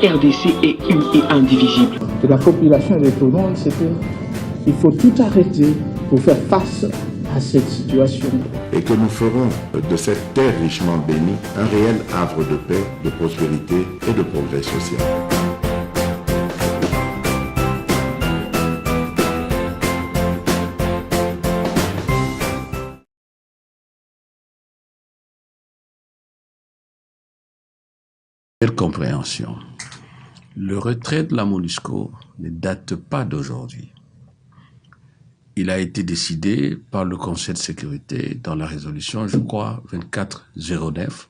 RDC est une et indivisible. Que la population est tout le monde, c'est qu'il faut tout arrêter pour faire face à cette situation. Et que nous ferons de cette terre richement bénie un réel havre de paix, de prospérité et de progrès social. Quelle compréhension. Le retrait de la MONUSCO ne date pas d'aujourd'hui. Il a été décidé par le Conseil de sécurité dans la résolution, je crois, 2409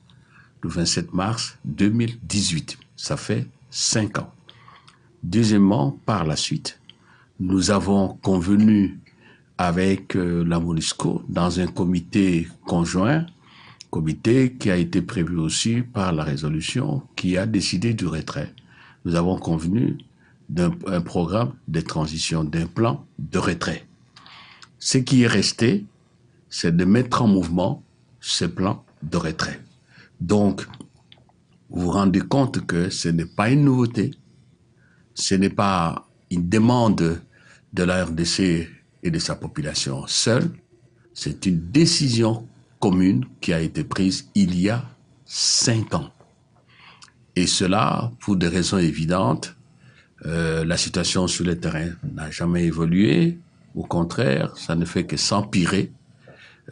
du 27 mars 2018. Ça fait 5 ans. Deuxièmement, par la suite, nous avons convenu avec la MONUSCO dans un comité conjoint, comité qui a été prévu aussi par la résolution qui a décidé du retrait. Nous avons convenu d'un programme de transition, d'un plan de retrait. Ce qui est resté, c'est de mettre en mouvement ce plan de retrait. Donc, vous vous rendez compte que ce n'est pas une nouveauté, ce n'est pas une demande de la RDC et de sa population seule, c'est une décision commune qui a été prise il y a 5 ans. Et cela, pour des raisons évidentes, la situation sur le terrain n'a jamais évolué. Au contraire, ça ne fait que s'empirer.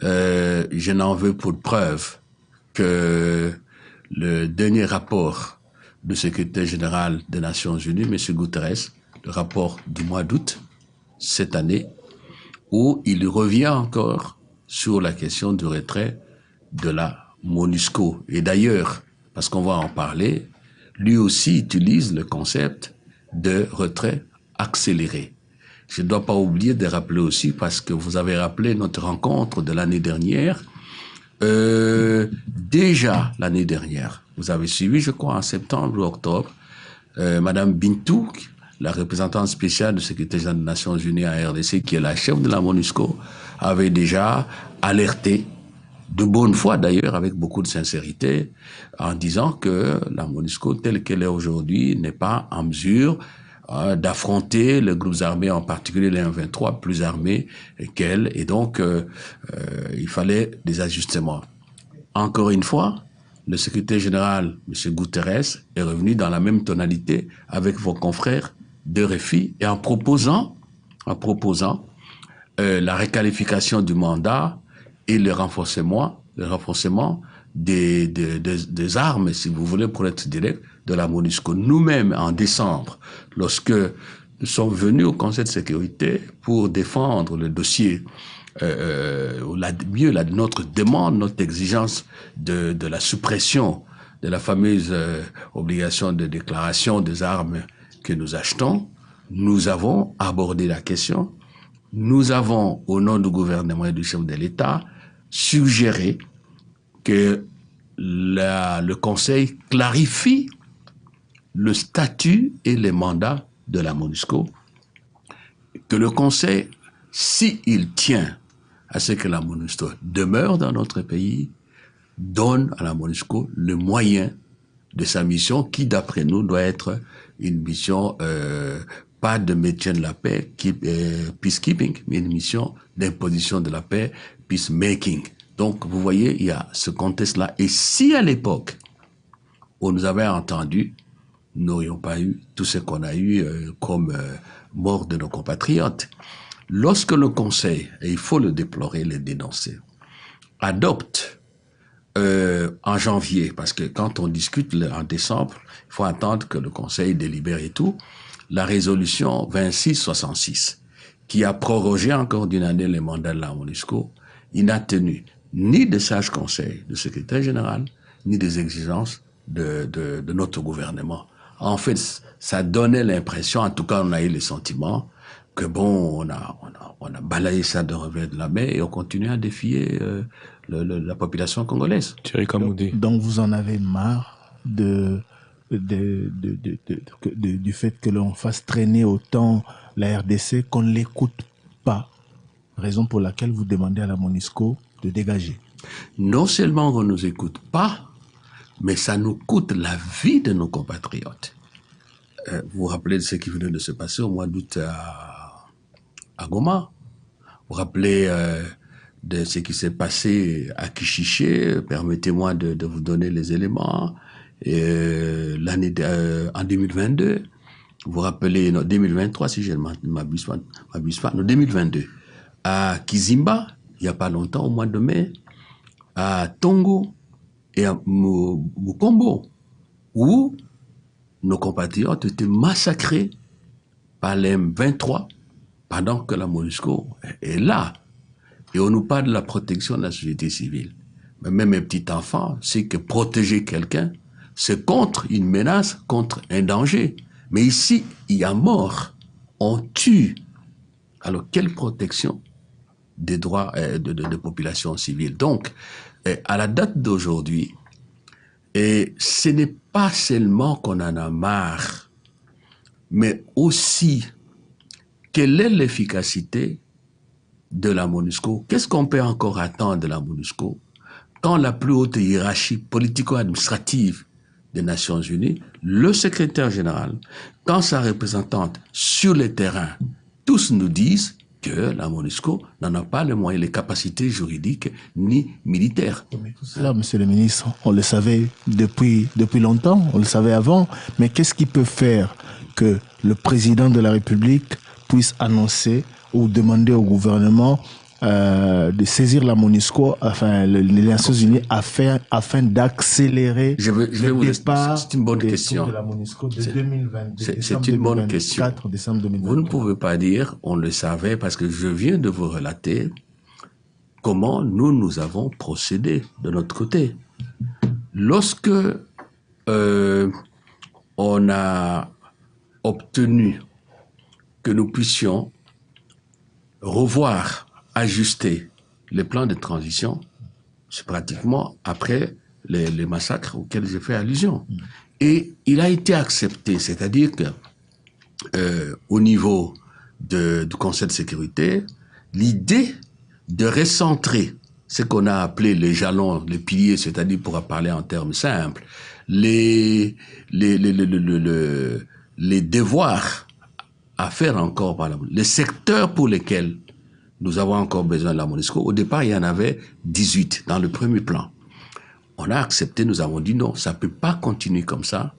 Je n'en veux pour preuve que le dernier rapport du secrétaire général des Nations Unies, M. Guterres, le rapport du mois d'août cette année, où il revient encore sur la question du retrait de la MONUSCO. Et d'ailleurs, parce qu'on va en parler, lui aussi utilise le concept de retrait accéléré. Je ne dois pas oublier de rappeler aussi, parce que vous avez rappelé notre rencontre de l'année dernière, déjà l'année dernière, vous avez suivi, je crois, en septembre ou octobre, Madame Bintou, la représentante spéciale du secrétaire général des Nations Unies à RDC, qui est la chef de la MONUSCO, avait déjà alerté, de bonne foi d'ailleurs, avec beaucoup de sincérité, en disant que la MONUSCO, telle qu'elle est aujourd'hui, n'est pas en mesure d'affronter les groupes armés, en particulier les M23, plus armés qu'elle, et donc il fallait des ajustements. Encore une fois, le secrétaire général, M. Guterres, est revenu dans la même tonalité avec vos confrères de RFI et en proposant la requalification du mandat et le renforcement des armes, si vous voulez, pour être direct, de la MONUSCO. Nous-mêmes, en décembre, lorsque nous sommes venus au Conseil de sécurité pour défendre le dossier, notre demande, notre exigence de la suppression de la fameuse obligation de déclaration des armes que nous achetons, nous avons abordé la question. Nous avons, au nom du gouvernement et du chef de l'État, suggéré que le Conseil clarifie le statut et les mandats de la MONUSCO, que le Conseil, s'il tient à ce que la MONUSCO demeure dans notre pays, donne à la MONUSCO le moyen de sa mission qui, d'après nous, doit être une mission pas de maintien de la paix, peacekeeping, mais une mission d'imposition de la paix, peacemaking. Donc, vous voyez, il y a ce contexte-là. Et si à l'époque, on nous avait entendu, nous n'aurions pas eu tout ce qu'on a eu comme mort de nos compatriotes. Lorsque le Conseil, et il faut le déplorer, le dénoncer, adopte en janvier, parce que quand on discute en décembre, il faut attendre que le Conseil délibère et tout, la résolution 2666, qui a prorogé encore d'une année les mandats de la MONUSCO, il n'a tenu ni des sages conseils du secrétaire général, ni des exigences de notre gouvernement. En fait, ça donnait l'impression, en tout cas on a eu le sentiment, que bon, on a balayé ça de revers de la main et on continue à défier la population congolaise. Thierry Kamoudé. Donc vous en avez marre du fait que l'on fasse traîner autant la RDC, qu'on ne l'écoute pas, raison pour laquelle vous demandez à la MONUSCO de dégager. Non seulement on ne nous écoute pas, mais ça nous coûte la vie de nos compatriotes. Vous vous rappelez de ce qui venait de se passer au mois d'août à Goma. Vous vous rappelez de ce qui s'est passé à Kichiché. Permettez-moi de vous donner les éléments. En 2022, vous vous rappelez, non, 2023, si je ne m'abuse pas, non, 2022, à Kizimba, il n'y a pas longtemps, au mois de mai, à Tongo et à Mukombo, où nos compatriotes étaient massacrés par les M23 pendant que la MONUSCO est là. Et on nous parle de la protection de la société civile. Mais même un petit enfant sait que protéger quelqu'un, c'est contre une menace, contre un danger. Mais ici, il y a mort. On tue. Alors, quelle protection des droits de population civile? Donc, à la date d'aujourd'hui, ce n'est pas seulement qu'on en a marre, mais aussi, quelle est l'efficacité de la MONUSCO? Qu'est-ce qu'on peut encore attendre de la MONUSCO quand la plus haute hiérarchie politico-administrative des Nations Unies, le secrétaire général, quand sa représentante sur le terrain, tous nous disent que la MONUSCO n'en a pas les moyens, les capacités juridiques ni militaires. Là, monsieur le ministre, on le savait depuis longtemps, on le savait avant, mais qu'est-ce qui peut faire que le président de la République puisse annoncer ou demander au gouvernement de saisir la MONUSCO, enfin les Nations Unies, afin d'accélérer le départ c'est une bonne question. de la MONUSCO de 2022. C'est une bonne question. Décembre 2023. Vous ne pouvez pas dire on le savait parce que je viens de vous relater comment nous avons procédé de notre côté. Lorsque on a obtenu que nous puissions revoir, ajuster les plans de transition, c'est pratiquement après les massacres auxquels j'ai fait allusion. Et il a été accepté, c'est-à-dire que au niveau du Conseil de sécurité, l'idée de recentrer ce qu'on a appelé les jalons, les piliers, c'est-à-dire, pour parler en termes simples, les devoirs à faire encore par la MONUSCO, les secteurs pour lesquels nous avons encore besoin de la MONUSCO. Au départ, il y en avait 18 dans le premier plan. On a accepté, nous avons dit non, ça ne peut pas continuer comme ça.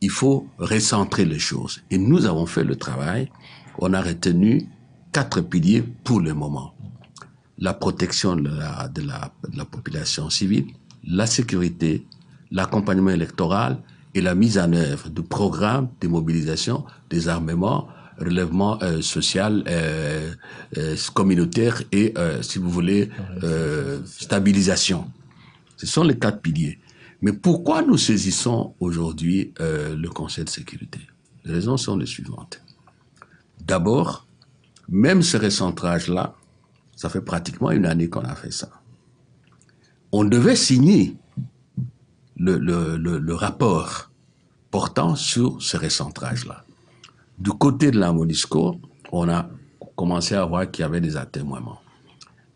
Il faut recentrer les choses. Et nous avons fait le travail. On a retenu 4 piliers pour le moment. La protection de la population civile, la sécurité, l'accompagnement électoral et la mise en œuvre de programmes de mobilisation, des armements, relèvement social, communautaire et, si vous voulez, stabilisation. Ce sont les 4 piliers. Mais pourquoi nous saisissons aujourd'hui le Conseil de sécurité? Les raisons sont les suivantes. D'abord, même ce recentrage-là, ça fait pratiquement une année qu'on a fait ça. On devait signer le rapport portant sur ce recentrage-là. Du côté de la MONUSCO, on a commencé à voir qu'il y avait des atermoiements.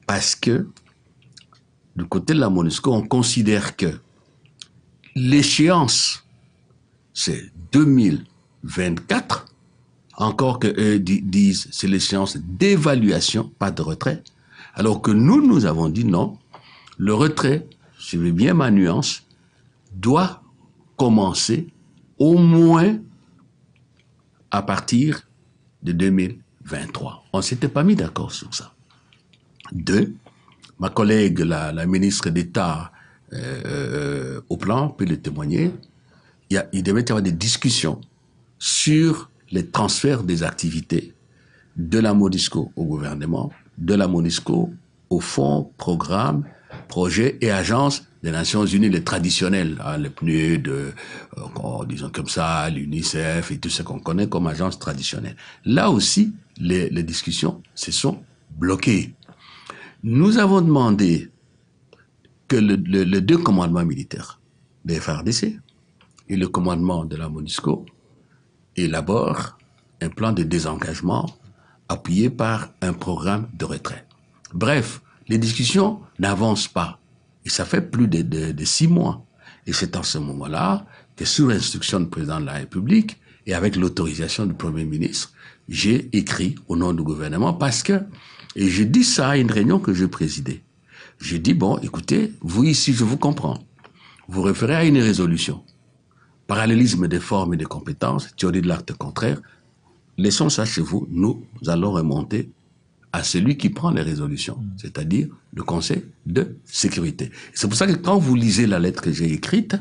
Parce que, du côté de la MONUSCO, on considère que l'échéance, c'est 2024, encore que eux disent c'est l'échéance d'évaluation, pas de retrait, alors que nous avons dit non, le retrait, suivez bien ma nuance, doit commencer au moins à partir de 2023. On ne s'était pas mis d'accord sur ça. 2, ma collègue, la ministre d'État au plan peut le témoigner, il devait y avoir des discussions sur les transferts des activités de la MONUSCO au gouvernement, de la MONUSCO au fonds, programmes, projets et agences des Nations Unies, les traditionnels, hein, les PNUD, disons comme ça, l'UNICEF et tout ce qu'on connaît comme agences traditionnelles. Là aussi, les discussions se sont bloquées. Nous avons demandé que les 2 commandements militaires, le FARDC et le commandement de la MONUSCO, élaborent un plan de désengagement appuyé par un programme de retrait. Bref, les discussions n'avancent pas. Et ça fait plus de 6 mois. Et c'est en ce moment-là que, sous l'instruction du président de la République et avec l'autorisation du Premier ministre, j'ai écrit au nom du gouvernement parce que, et j'ai dit ça à une réunion que je présidais. J'ai dit, bon, écoutez, vous ici, je vous comprends. Vous référez à une résolution. Parallélisme des formes et des compétences, théorie de l'acte contraire. Laissons ça chez vous. Nous allons remonter à celui qui prend les résolutions, c'est-à-dire le Conseil de sécurité. C'est pour ça que quand vous lisez la lettre que j'ai écrite,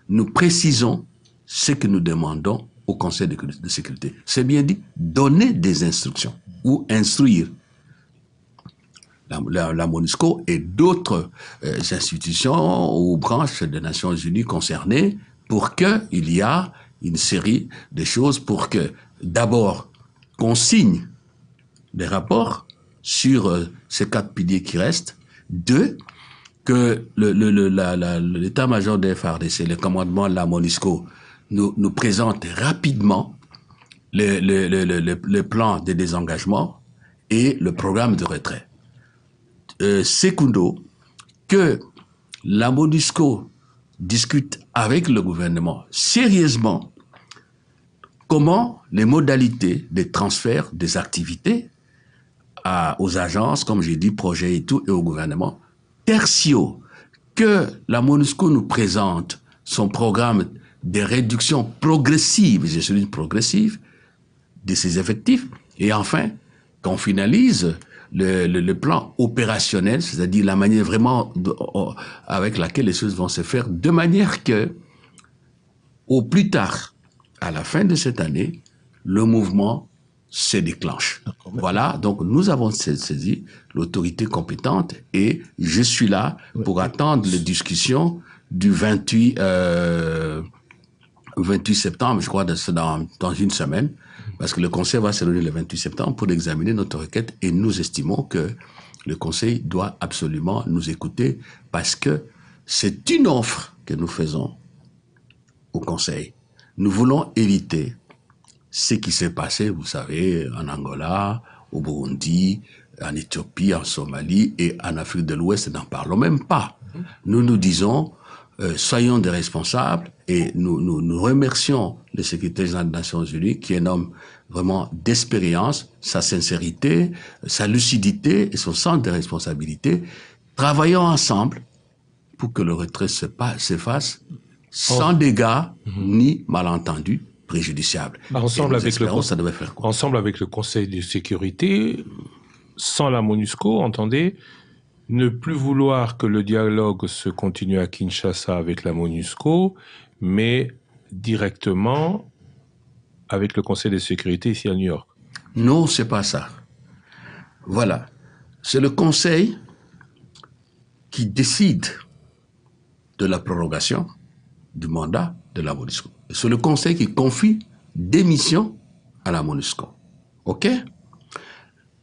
nous précisons ce que nous demandons au Conseil de sécurité. C'est bien dit, donner des instructions ou instruire la MONUSCO et d'autres institutions ou branches des Nations Unies concernées pour qu'il y ait une série de choses pour que, d'abord, qu'on signe des rapports sur ces 4 piliers qui restent. 2, que l'état-major des FARDC, le commandement de la MONUSCO, nous présente rapidement le plan de désengagement et le programme de retrait. Secundo, que la MONUSCO discute avec le gouvernement sérieusement comment les modalités des transferts des activités aux agences, comme j'ai dit, projets et tout, et au gouvernement. Tertio, que la MONUSCO nous présente son programme de réduction progressive, je souligne progressive, de ses effectifs. Et enfin, qu'on finalise le plan opérationnel, c'est-à-dire la manière vraiment avec laquelle les choses vont se faire, de manière que, au plus tard, à la fin de cette année, le mouvement se déclenche. Voilà, donc nous avons saisi l'autorité compétente et je suis là pour attendre les discussions du 28 septembre, je crois, dans une semaine, parce que le Conseil va se réunir le 28 septembre pour examiner notre requête et nous estimons que le Conseil doit absolument nous écouter parce que c'est une offre que nous faisons au Conseil. Nous voulons éviter ce qui s'est passé, vous savez, en Angola, au Burundi, en Éthiopie, en Somalie et en Afrique de l'Ouest, n'en parlons même pas. Nous nous disons, soyons des responsables et nous remercions le secrétaire général des Nations Unies qui est un homme vraiment d'expérience, sa sincérité, sa lucidité et son sens de responsabilité. Travaillons ensemble pour que le retrait se fasse sans dégâts ni malentendus préjudiciables. Ensemble avec le Conseil de sécurité, sans la MONUSCO, entendez, ne plus vouloir que le dialogue se continue à Kinshasa avec la MONUSCO, mais directement avec le Conseil de sécurité ici à New York. Non, c'est pas ça. Voilà. C'est le Conseil qui décide de la prorogation du mandat de la MONUSCO. C'est le Conseil qui confie des missions à la MONUSCO. OK?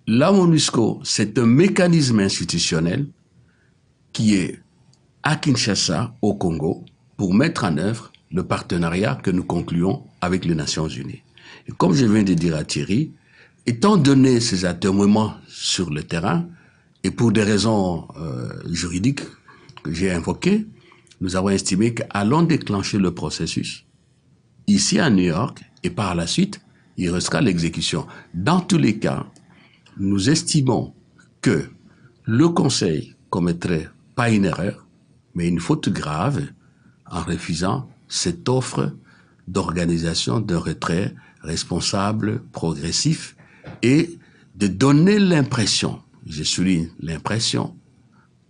La MONUSCO, c'est un mécanisme institutionnel qui est à Kinshasa, au Congo, pour mettre en œuvre le partenariat que nous concluons avec les Nations Unies. Et comme je viens de dire à Thierry, étant donné ces atermoiements sur le terrain, et pour des raisons juridiques que j'ai invoquées, nous avons estimé qu'allons déclencher le processus ici à New York, et par la suite, il restera l'exécution. Dans tous les cas, nous estimons que le Conseil commettrait pas une erreur, mais une faute grave en refusant cette offre d'organisation d'un retrait responsable, progressif, et de donner l'impression, je souligne l'impression,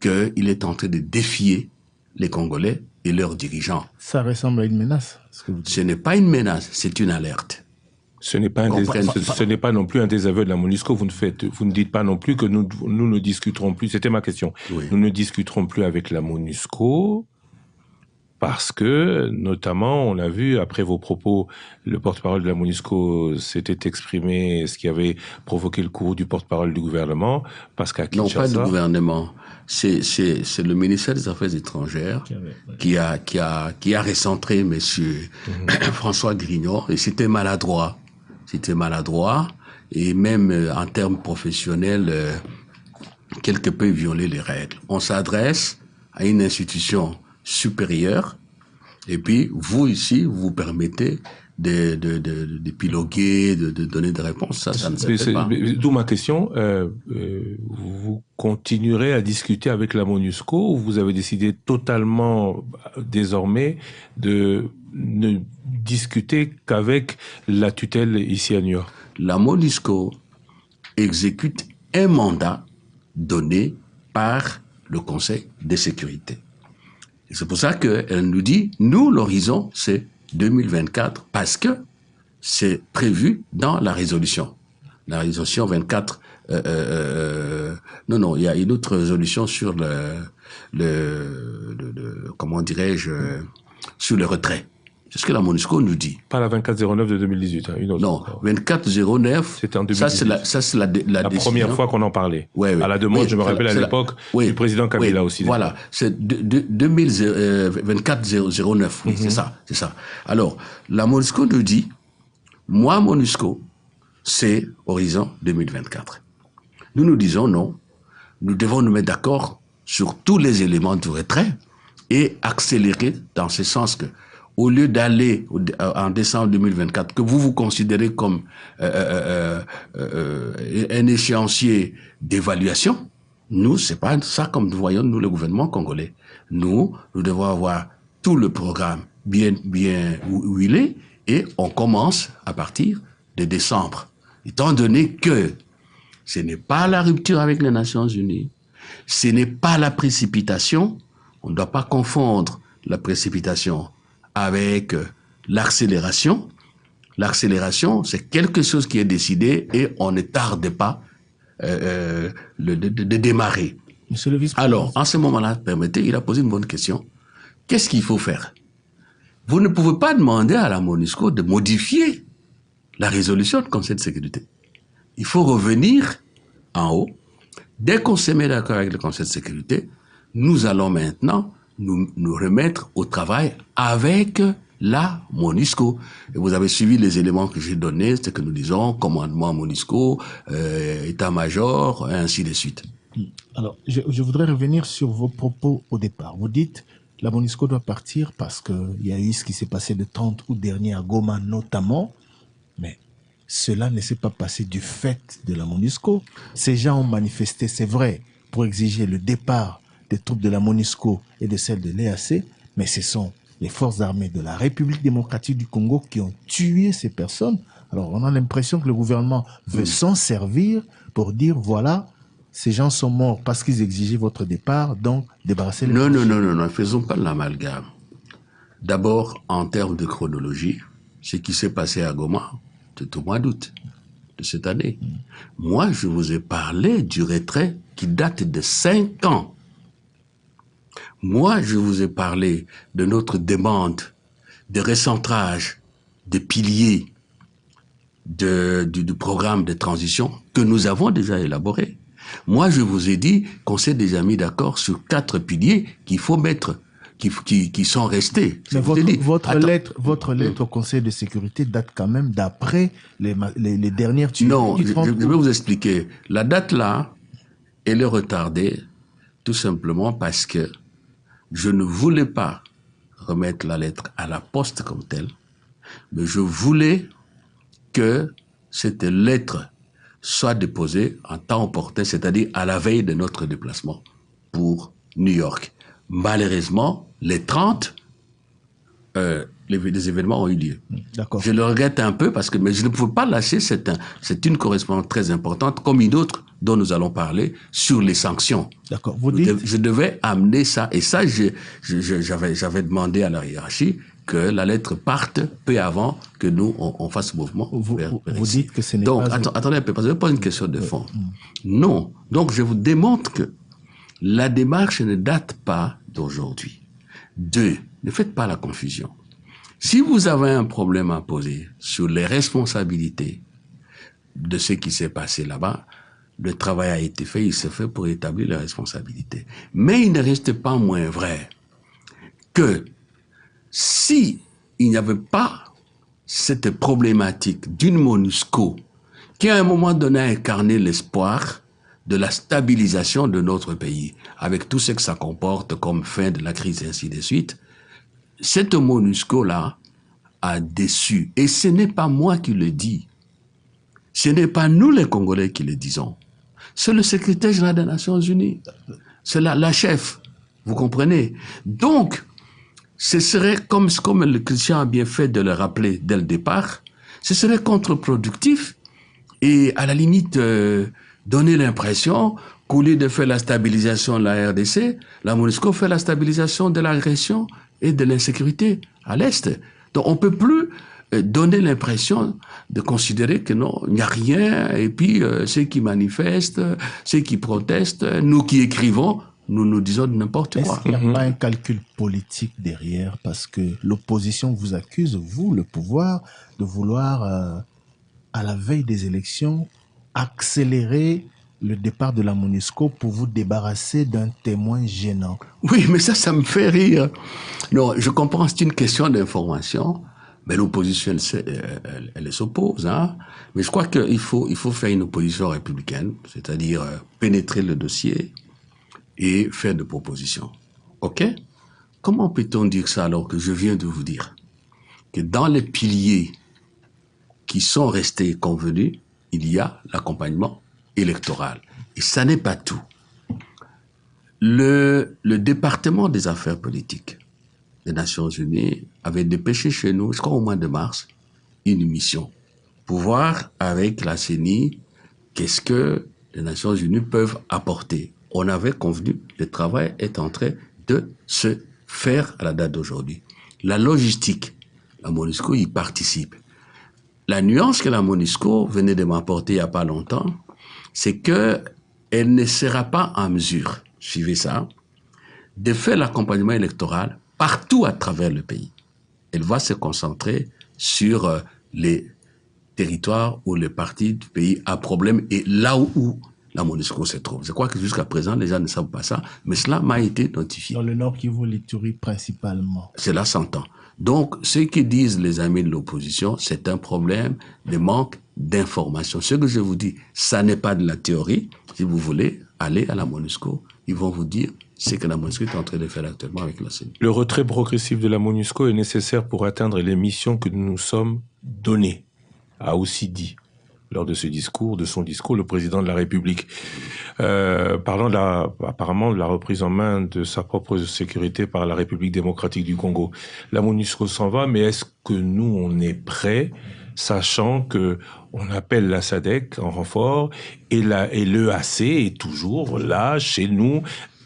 qu'il est en train de défier les Congolais et leurs dirigeants. Ça ressemble à une menace. Ce n'est pas une menace, c'est une alerte. Ce n'est pas non plus un désaveu de la MONUSCO. Vous ne dites pas non plus que nous ne discuterons plus. C'était ma question. Oui. Nous ne discuterons plus avec la MONUSCO parce que, notamment, on a vu, après vos propos, le porte-parole de la MONUSCO s'était exprimé, ce qui avait provoqué le courroux du porte-parole du gouvernement, parce qu'à Kinshasa... Non, pas du gouvernement. C'est le ministère des Affaires étrangères qui a recentré monsieur François Grignon, et c'était maladroit. C'était maladroit, et même en termes professionnels, quelque peu violer les règles. On s'adresse à une institution supérieure, et puis vous ici, vous permettez d'épiloguer, de donner des réponses. Ça ne se fait pas. D'où ma question. Vous continuerez à discuter avec la MONUSCO ou vous avez décidé totalement, désormais, de ne discuter qu'avec la tutelle ici à New York? La MONUSCO exécute un mandat donné par le Conseil de sécurité. Et c'est pour ça qu'elle nous dit, nous, l'horizon, c'est 2024, parce que c'est prévu dans la résolution. La résolution 24... non, il y a une autre résolution sur comment dirais-je, sur le retrait. C'est ce que la MONUSCO nous dit. Pas la 2409 de 2018, hein, une autre. Non, 2409. C'était en 2018. Ça, c'est la première fois qu'on en parlait. Ouais, à la demande, je me rappelle à l'époque, du président Kabila aussi. Voilà. C'est 2409. Oui, c'est ça. Alors, la MONUSCO nous dit, moi, MONUSCO, c'est horizon 2024. Nous disons non. Nous devons nous mettre d'accord sur tous les éléments du retrait et accélérer dans ce sens que, au lieu d'aller en décembre 2024, que vous considérez comme un échéancier d'évaluation, nous, c'est pas ça comme nous voyons, nous, le gouvernement congolais. Nous devons avoir tout le programme bien où il est, et on commence à partir de décembre. Étant donné que ce n'est pas la rupture avec les Nations Unies, ce n'est pas la précipitation, on ne doit pas confondre la précipitation avec l'accélération. L'accélération, c'est quelque chose qui est décidé et on ne tarde pas de démarrer. Monsieur le vice-président. Alors, en ce moment-là, permettez, il a posé une bonne question. Qu'est-ce qu'il faut faire? Vous ne pouvez pas demander à la MONUSCO de modifier la résolution du Conseil de sécurité. Il faut revenir en haut. Dès qu'on se met d'accord avec le Conseil de sécurité, nous allons maintenant nous remettre au travail avec la MONUSCO. Et vous avez suivi les éléments que j'ai donnés, c'est que nous disons commandement MONUSCO, état-major, et ainsi de suite. Alors, je voudrais revenir sur vos propos au départ. Vous dites la MONUSCO doit partir parce qu'il y a eu ce qui s'est passé le 30 août dernier à Goma notamment, mais cela ne s'est pas passé du fait de la MONUSCO. Ces gens ont manifesté, c'est vrai, pour exiger le départ des troupes de la MONUSCO et de celles de l'EAC, mais ce sont les forces armées de la République démocratique du Congo qui ont tué ces personnes. Alors on a l'impression que le gouvernement veut s'en servir pour dire voilà, ces gens sont morts parce qu'ils exigeaient votre départ, donc débarrasser les... Non, faisons pas l'amalgame. D'abord, en termes de chronologie, ce qui s'est passé à Goma, c'est au mois d'août de cette année. Moi, je vous ai parlé du retrait qui date de 5 ans. Moi, je vous ai parlé de notre demande de recentrage des piliers du programme de transition que nous avons déjà élaboré. Moi, je vous ai dit qu'on s'est déjà mis d'accord sur 4 piliers qu'il faut mettre, qui sont restés. Mais votre lettre au Conseil de sécurité date quand même d'après les dernières tueries. Non, je vais vous expliquer. La date là, elle est retardée tout simplement parce que je ne voulais pas remettre la lettre à la poste comme telle, mais je voulais que cette lettre soit déposée en temps opportun, c'est-à-dire à la veille de notre déplacement pour New York. Malheureusement, les 30, les événements ont eu lieu. D'accord. Je le regrette un peu parce que mais je ne pouvais pas lâcher c'est une correspondance très importante, comme une autre dont nous allons parler sur les sanctions. D'accord. Vous dites... Je devais amener ça, et ça, j'avais demandé à la hiérarchie que la lettre parte peu avant que nous, on fasse mouvement. Vous dites que ce n'est donc, pas... attendez un peu, parce que je pose une question de fond. Non. Donc, je vous démontre que la démarche ne date pas d'aujourd'hui. 2, ne faites pas la confusion. Si vous avez un problème à poser sur les responsabilités de ce qui s'est passé là-bas, le travail a été fait, il s'est fait pour établir les responsabilités. Mais il ne reste pas moins vrai que si il n'y avait pas cette problématique d'une MONUSCO qui à un moment donné a incarné l'espoir de la stabilisation de notre pays, avec tout ce que ça comporte comme fin de la crise et ainsi de suite, cette MONUSCO-là a déçu. Et ce n'est pas moi qui le dis. Ce n'est pas nous les Congolais qui le disons. C'est le secrétaire général des Nations Unies. C'est la chef. Vous comprenez? Donc, ce serait, comme le Christian a bien fait de le rappeler dès le départ, ce serait contre-productif et à la limite donner l'impression qu'au lieu de faire la stabilisation de la RDC, la MONUSCO fait la stabilisation de l'agression et de l'insécurité à l'Est. Donc on ne peut plus donner l'impression de considérer que non, il n'y a rien, et puis ceux qui manifestent, ceux qui protestent, nous qui écrivons, nous disons n'importe quoi. Est-ce qu'il n'y a pas un calcul politique derrière? Parce que l'opposition vous accuse, vous, le pouvoir, de vouloir, à la veille des élections, accélérer le départ de la MONUSCO pour vous débarrasser d'un témoin gênant. Oui, mais ça me fait rire. Non, je comprends, c'est une question d'information, mais l'opposition, elle s'oppose. Hein. Mais je crois qu'il faut faire une opposition républicaine, c'est-à-dire pénétrer le dossier et faire des propositions. OK? Comment peut-on dire ça alors que je viens de vous dire que dans les piliers qui sont restés convenus, il y a l'accompagnement électoral. Et ça n'est pas tout. Le département des affaires politiques des Nations Unies avait dépêché chez nous, je crois au mois de mars, une mission pour voir avec la CENI qu'est-ce que les Nations Unies peuvent apporter. On avait convenu, le travail est en train de se faire à la date d'aujourd'hui. La logistique, la MONUSCO y participe. La nuance que la MONUSCO venait de m'apporter il n'y a pas longtemps, c'est qu'elle ne sera pas en mesure, suivez ça, de faire l'accompagnement électoral partout à travers le pays. Elle va se concentrer sur les territoires où les partis du pays a problème et là où la MONUSCO se trouve. Je crois que jusqu'à présent, les gens ne savent pas ça, mais cela m'a été notifié. Dans le Nord Kivu, l'Ituri principalement. Cela s'entend. Donc, ce que disent les amis de l'opposition, c'est un problème de manque d'information. Ce que je vous dis, ça n'est pas de la théorie. Si vous voulez aller à la MONUSCO, ils vont vous dire ce que la MONUSCO est en train de faire actuellement avec la CENI. Le retrait progressif de la MONUSCO est nécessaire pour atteindre les missions que nous nous sommes données, a aussi dit lors de son discours, le président de la République. Parlant apparemment de la reprise en main de sa propre sécurité par la République démocratique du Congo. La MONUSCO s'en va, mais est-ce que nous, on est prêts, sachant que on appelle la SADC en renfort et l'EAC est toujours là, chez nous.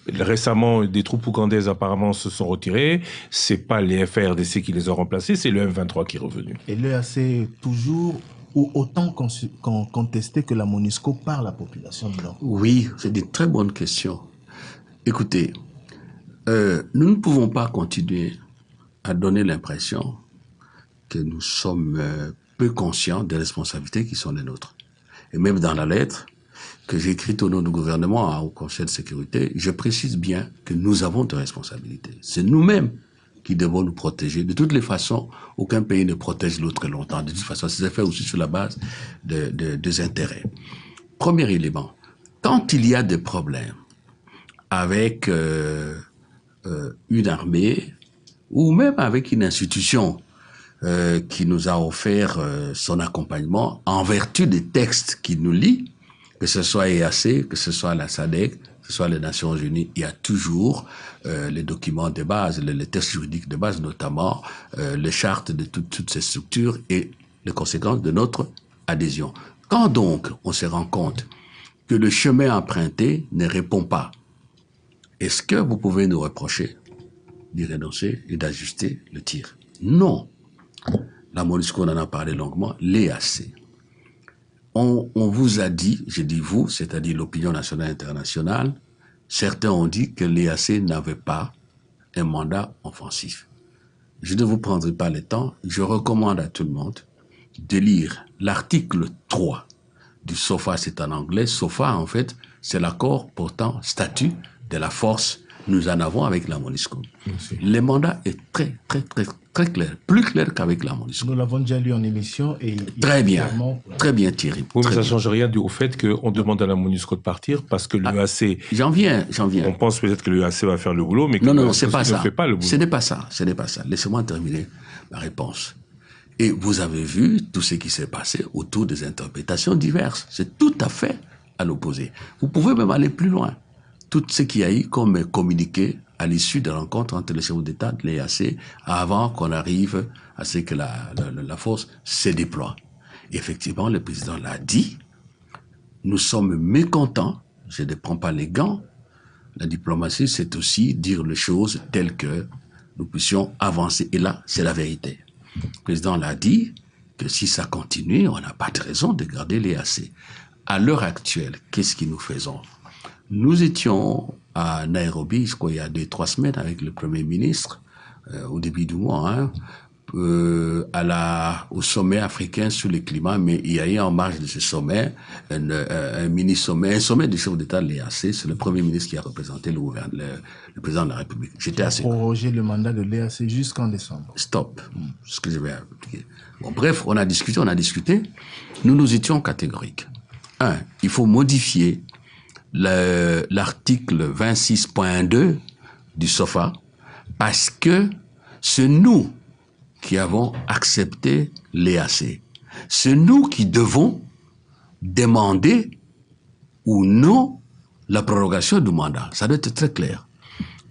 Récemment, des troupes ougandaises apparemment se sont retirées. C'est pas les FARDC qui les ont remplacés, c'est le M23 qui est revenu. Et l'EAC est toujours ou autant contesté que la MONUSCO par la population du Nord? Oui, c'est une très bonne question. Écoutez, nous ne pouvons pas continuer à donner l'impression que nous sommes peu conscients des responsabilités qui sont les nôtres. Et même dans la lettre que j'ai écrite au nom du gouvernement au Conseil de sécurité, je précise bien que nous avons des responsabilités. C'est nous-mêmes qui devons nous protéger. De toutes les façons, aucun pays ne protège l'autre longtemps. De toute façon, c'est fait aussi sur la base des intérêts. Premier élément, quand il y a des problèmes avec une armée ou même avec une institution qui nous a offert son accompagnement en vertu des textes qu'il nous lit, que ce soit EAC, que ce soit la SADC, que ce soit les Nations Unies, il y a toujours les documents de base, les textes juridiques de base, notamment les chartes de toutes ces structures et les conséquences de notre adhésion. Quand donc on se rend compte que le chemin emprunté ne répond pas, est-ce que vous pouvez nous reprocher d'y renoncer et d'ajuster le tir? Non. La MONUSCO, on en a parlé longuement, l'EAC. On vous a dit, j'ai dit vous, c'est-à-dire l'opinion nationale et internationale, certains ont dit que l'EAC n'avait pas un mandat offensif. Je ne vous prendrai pas le temps, je recommande à tout le monde de lire l'article 3 du SOFA, c'est en anglais. SOFA, en fait, c'est l'accord portant statut de la force. Nous en avons avec la MONUSCO. Merci. Le mandat est très clair, plus clair qu'avec la MONUSCO. Nous l'avons déjà lu en émission et très bien Thierry. Oui, mais ça ne change rien au fait qu'on demande à la MONUSCO de partir parce que l'EAC. J'en viens. On pense peut-être que l'EAC va faire le boulot, mais que non, c'est pas ça. Ne fait pas le boulot. Ce n'est pas ça. Laissez-moi terminer ma réponse. Et vous avez vu tout ce qui s'est passé autour des interprétations diverses. C'est tout à fait à l'opposé. Vous pouvez même aller plus loin. Tout ce qu'il y a eu comme communiqué à l'issue de la rencontre entre les chefs d'État de l'EAC avant qu'on arrive à ce que la force se déploie. Et effectivement, le président l'a dit. Nous sommes mécontents. Je ne prends pas les gants. La diplomatie, c'est aussi dire les choses telles que nous puissions avancer. Et là, c'est la vérité. Le président l'a dit que si ça continue, on n'a pas de raison de garder l'EAC. À l'heure actuelle, qu'est-ce que nous faisons? Nous étions à Nairobi, je crois, il y a 2-3 semaines avec le Premier ministre, au début du mois, au sommet africain sur le climat, mais il y a eu en marge de ce sommet un mini-sommet, un sommet des chefs d'État de l'EAC. C'est le Premier ministre qui a représenté le président de la République. J'étais assez... Proroger le mandat de l'EAC jusqu'en décembre. Stop. Ce que je vais appliquer. Bon, bref, on a discuté. Nous étions catégoriques. Il faut modifier l'article 26.2 du SOFA parce que c'est nous qui avons accepté l'EAC. C'est nous qui devons demander ou non la prorogation du mandat. Ça doit être très clair.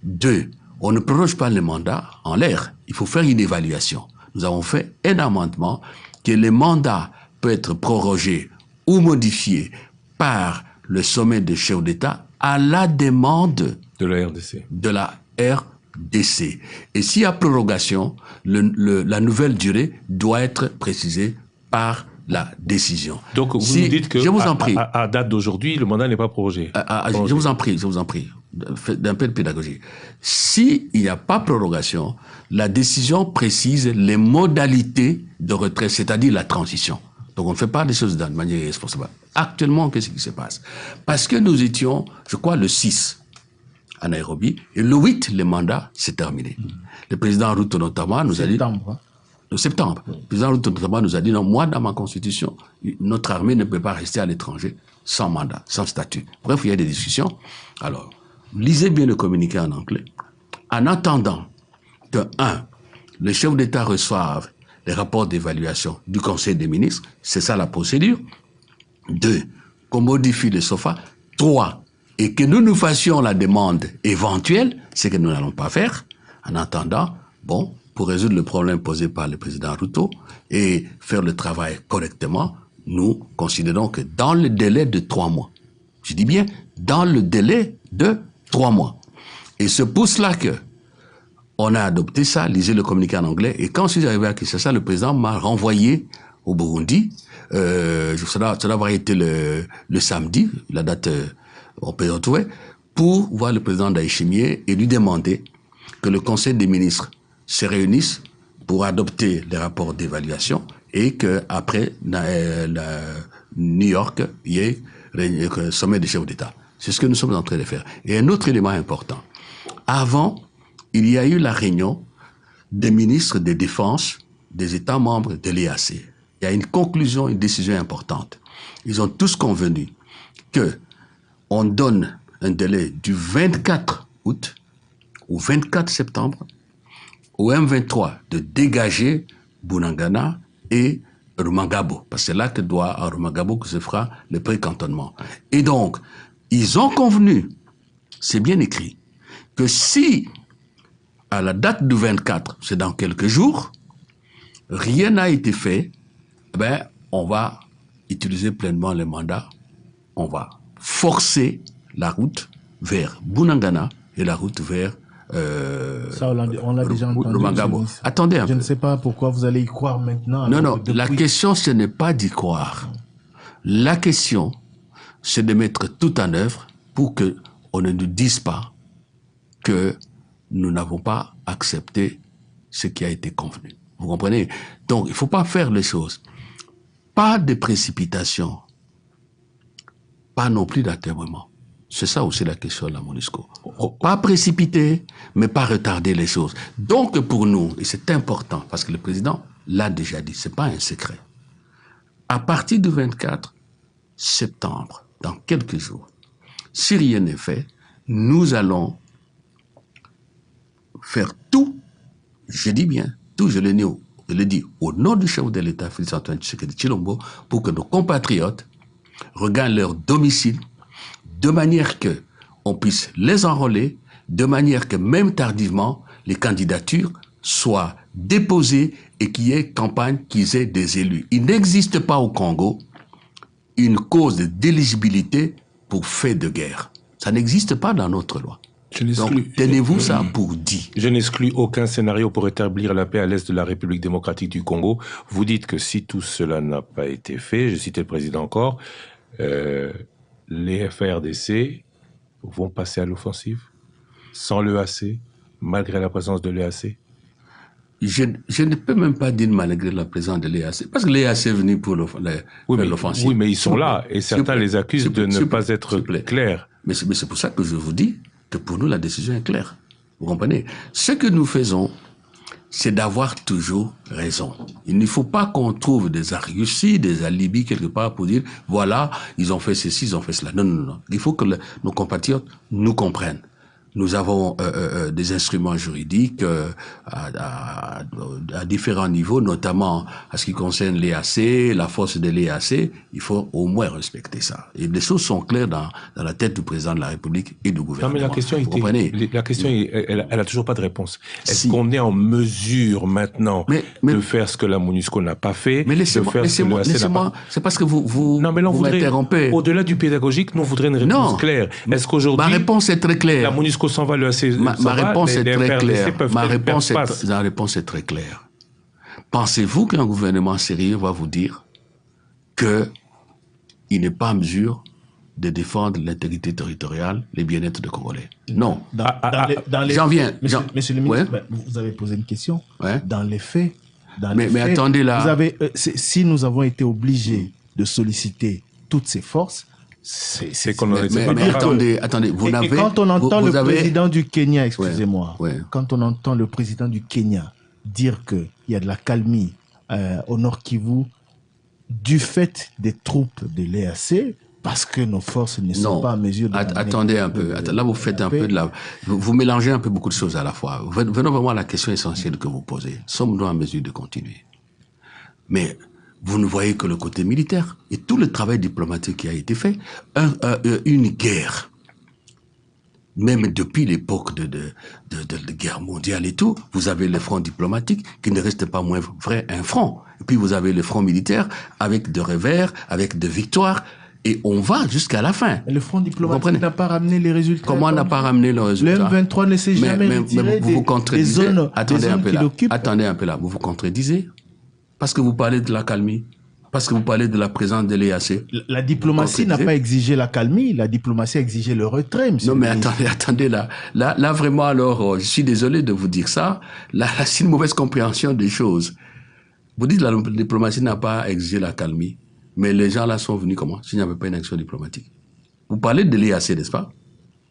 2, on ne proroge pas le mandat en l'air. Il faut faire une évaluation. Nous avons fait un amendement que le mandat peut être prorogé ou modifié par le sommet des chefs d'État à la demande de la RDC. Et s'il y a prorogation, la nouvelle durée doit être précisée par la décision. Donc vous nous dites que je vous en prie, à date d'aujourd'hui, le mandat n'est pas prorogé. Je vous en prie, d'un peu de pédagogie. S'il n'y a pas prorogation, la décision précise les modalités de retrait, c'est-à-dire la transition. Donc on ne fait pas les choses de manière irresponsable. Actuellement, qu'est-ce qui se passe? Parce que nous étions, je crois, le 6 à Nairobi, et le 8, le mandat s'est terminé. Le président Ruto notamment nous a dit... Septembre. Le président Ruto notamment nous a dit, non, moi, dans ma constitution, notre armée ne peut pas rester à l'étranger sans mandat, sans statut. Bref, il y a des discussions. Alors, lisez bien le communiqué en anglais. En attendant que, les chefs d'État reçoivent les rapports d'évaluation du Conseil des ministres, c'est ça la procédure. 2, qu'on modifie le SOFA. 3, et que nous fassions la demande éventuelle, ce que nous n'allons pas faire, en attendant, pour résoudre le problème posé par le président Ruto et faire le travail correctement, nous considérons que dans le délai de 3 mois, je dis bien dans le délai de 3 mois, et c'est pour cela que on a adopté ça, lisez le communiqué en anglais, et quand je suis arrivé à Kinshasa, le président m'a renvoyé au Burundi, ça doit avoir été le samedi, la date... on peut retrouver, pour voir le président Ndayishimiye et lui demander que le Conseil des ministres se réunisse pour adopter les rapports d'évaluation et qu'après New York, il y ait le sommet des chefs d'État. C'est ce que nous sommes en train de faire. Et un autre élément important. Avant, il y a eu la réunion des ministres de défense des États membres de l'EAC. Il y a une conclusion, une décision importante. Ils ont tous convenu que on donne un délai du 24 août au 24 septembre au M23 de dégager Bunagana et Rumangabo, parce que c'est là que à Rumangabo que se fera le pré-cantonnement. Et donc, ils ont convenu, c'est bien écrit, que si, à la date du 24, c'est dans quelques jours, rien n'a été fait, on va utiliser pleinement le mandat, on va forcer la route vers Bunagana et la route vers ça, on l'a déjà entendu. Attendez un peu. Je ne sais pas pourquoi vous allez y croire maintenant. Non, la question, ce n'est pas d'y croire. La question, c'est de mettre tout en œuvre pour que on ne nous dise pas que nous n'avons pas accepté ce qui a été convenu. Vous comprenez? Donc, il ne faut pas faire les choses. Pas de précipitation. Pas non plus d'atermoiement. C'est ça aussi la question de la MONUSCO. Pas précipiter, mais pas retarder les choses. Donc pour nous, et c'est important, parce que le président l'a déjà dit, c'est pas un secret. À partir du 24 septembre, dans quelques jours, si rien n'est fait, nous allons faire tout, je dis bien, tout, je le dis aux je le dis au nom du chef de l'État, Félix-Antoine Tshisekedi Tshilombo, pour que nos compatriotes regagnent leur domicile de manière que on puisse les enrôler, de manière que même tardivement, les candidatures soient déposées et qu'il y ait campagne, qu'ils aient des élus. Il n'existe pas au Congo une cause d'éligibilité pour fait de guerre. Ça n'existe pas dans notre loi. Donc, tenez-vous ça pour dit. Je n'exclus aucun scénario pour établir la paix à l'est de la République démocratique du Congo. Vous dites que si tout cela n'a pas été fait, je citais le président encore, les FARDC vont passer à l'offensive sans l'EAC, malgré la présence de l'EAC. Je ne peux même pas dire malgré la présence de l'EAC, parce que l'EAC est venu pour l'offensive. Oui, mais ils sont là, et certains les accusent de ne pas être clairs. Mais c'est pour ça que je vous dis que pour nous, la décision est claire. Vous comprenez? Ce que nous faisons, c'est d'avoir toujours raison. Il ne faut pas qu'on trouve des arguties, des alibis quelque part pour dire, voilà, ils ont fait ceci, ils ont fait cela. Non, non, non. Il faut que nos compatriotes nous comprennent. Nous avons des instruments juridiques à différents niveaux, notamment à ce qui concerne l'EAC, la force de l'EAC. Il faut au moins respecter ça. Et les choses sont claires dans la tête du président de la République et du gouvernement. Non, mais la question, elle a toujours pas de réponse. Est-ce qu'on est en mesure maintenant de faire ce que la MONUSCO n'a pas fait, de faire ce que l'EAC n'a pas fait? C'est parce que vous m'interrompez. Au-delà du pédagogique, nous voudrions une réponse claire. Est-ce qu'aujourd'hui... Ma réponse est très claire. La MONUSCO s'en va, ma réponse est très claire. Ma réponse est très claire. Pensez-vous qu'un gouvernement sérieux va vous dire qu'il n'est pas en mesure de défendre l'intégrité territoriale, les bien-être des Congolais? Non. J'en viens. Monsieur le ministre, vous avez posé une question. Ouais. Dans les faits, mais attendez là. Si nous avons été obligés de solliciter toutes ces forces, c'est qu'on aurait mais attendez, vous n'avez... Quand on entend le président du Kenya, excusez-moi, quand on entend le président du Kenya dire qu'il y a de l'accalmie au Nord Kivu du fait des troupes de l'EAC, parce que nos forces ne sont pas à mesure de... Attendez un peu, là vous faites un peu de la... Vous mélangez un peu beaucoup de choses à la fois. Venons vraiment à la question essentielle que vous posez. Sommes-nous en mesure de continuer? Mais... vous ne voyez que le côté militaire et tout le travail diplomatique qui a été fait. Une guerre, même depuis l'époque de guerre mondiale et tout, vous avez le front diplomatique qui ne reste pas moins vrai un front. Et puis vous avez le front militaire avec de revers, avec de victoires. Et on va jusqu'à la fin. Et le front diplomatique n'a pas ramené les résultats. Comment n'a pas ramené les résultats? Le M23 ne s'est jamais retiré des zones qu'il occupe. Attendez un peu là, vous vous contredisez. Parce que vous parlez de l'accalmie, parce que vous parlez de la présence de l'EAC. La diplomatie n'a pas exigé l'accalmie, la diplomatie a exigé le retrait, monsieur. Non, mais attendez là. Là, vraiment, alors, je suis désolé de vous dire ça. Là, c'est une mauvaise compréhension des choses. Vous dites que la diplomatie n'a pas exigé l'accalmie, mais les gens là sont venus comment? S'il n'y avait pas une action diplomatique. Vous parlez de l'EAC, n'est-ce pas?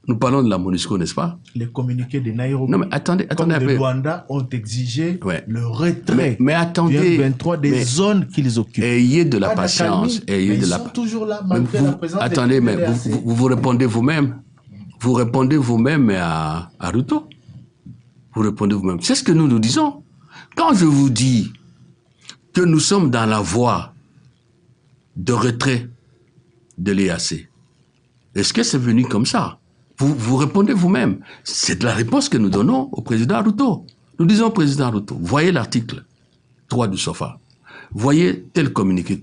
Nous parlons de la MONUSCO, n'est-ce pas? Les communiqués de Nairobi, non, mais attendez un peu. Le Rwanda ont exigé le retrait mais attendez, du M23 des zones qu'ils occupent. Ayez de la patience. Ils sont toujours là, malgré la présence attendez, mais vous répondez vous-même. Vous répondez vous-même à Ruto. Vous répondez vous-même. C'est ce que nous disons. Quand je vous dis que nous sommes dans la voie de retrait de l'EAC, est-ce que c'est venu comme ça? Vous répondez vous-même. C'est de la réponse que nous donnons au président Ruto. Nous disons au président Ruto, voyez l'article 3 du SOFA. Voyez tel communiqué.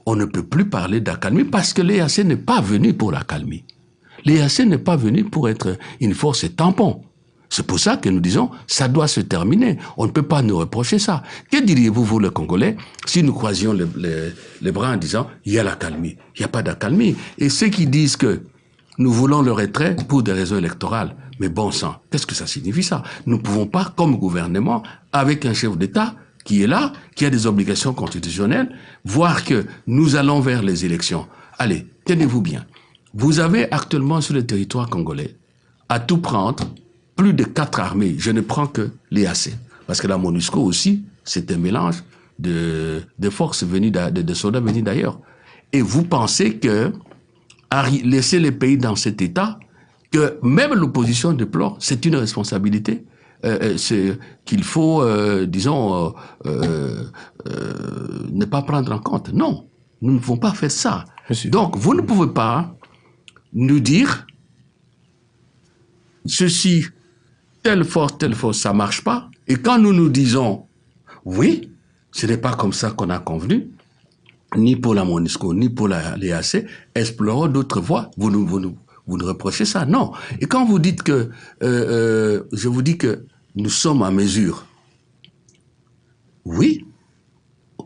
On ne peut plus parler d'accalmie parce que l'EAC n'est pas venu pour l'accalmie. L'EAC n'est pas venu pour être une force tampon. C'est pour ça que nous disons, ça doit se terminer. On ne peut pas nous reprocher ça. Que diriez-vous, vous, les Congolais, si nous croisions les bras en disant, il y a l'accalmie. Il n'y a pas d'accalmie. Et ceux qui disent que nous voulons le retrait pour des raisons électorales. Mais bon sang, qu'est-ce que ça signifie ça? Nous ne pouvons pas, comme gouvernement, avec un chef d'État qui est là, qui a des obligations constitutionnelles, voir que nous allons vers les élections. Allez, tenez-vous bien. Vous avez actuellement sur le territoire congolais, à tout prendre, plus de 4 armées. Je ne prends que l'EAC. Parce que la MONUSCO aussi, c'est un mélange de forces venues, de soldats venus d'ailleurs. Et vous pensez que laisser les pays dans cet état, que même l'opposition déplore, c'est une responsabilité. c'est qu'il faut, disons, ne pas prendre en compte. Non, nous ne pouvons pas faire ça. Donc, vous ne pouvez pas nous dire ceci, telle force, ça marche pas. Et quand nous disons oui, ce n'est pas comme ça qu'on a convenu, ni pour la MONUSCO, ni pour l'EAC, explorons d'autres voies. Vous nous reprochez ça. Non. Et quand vous dites que, je vous dis que nous sommes en mesure, oui,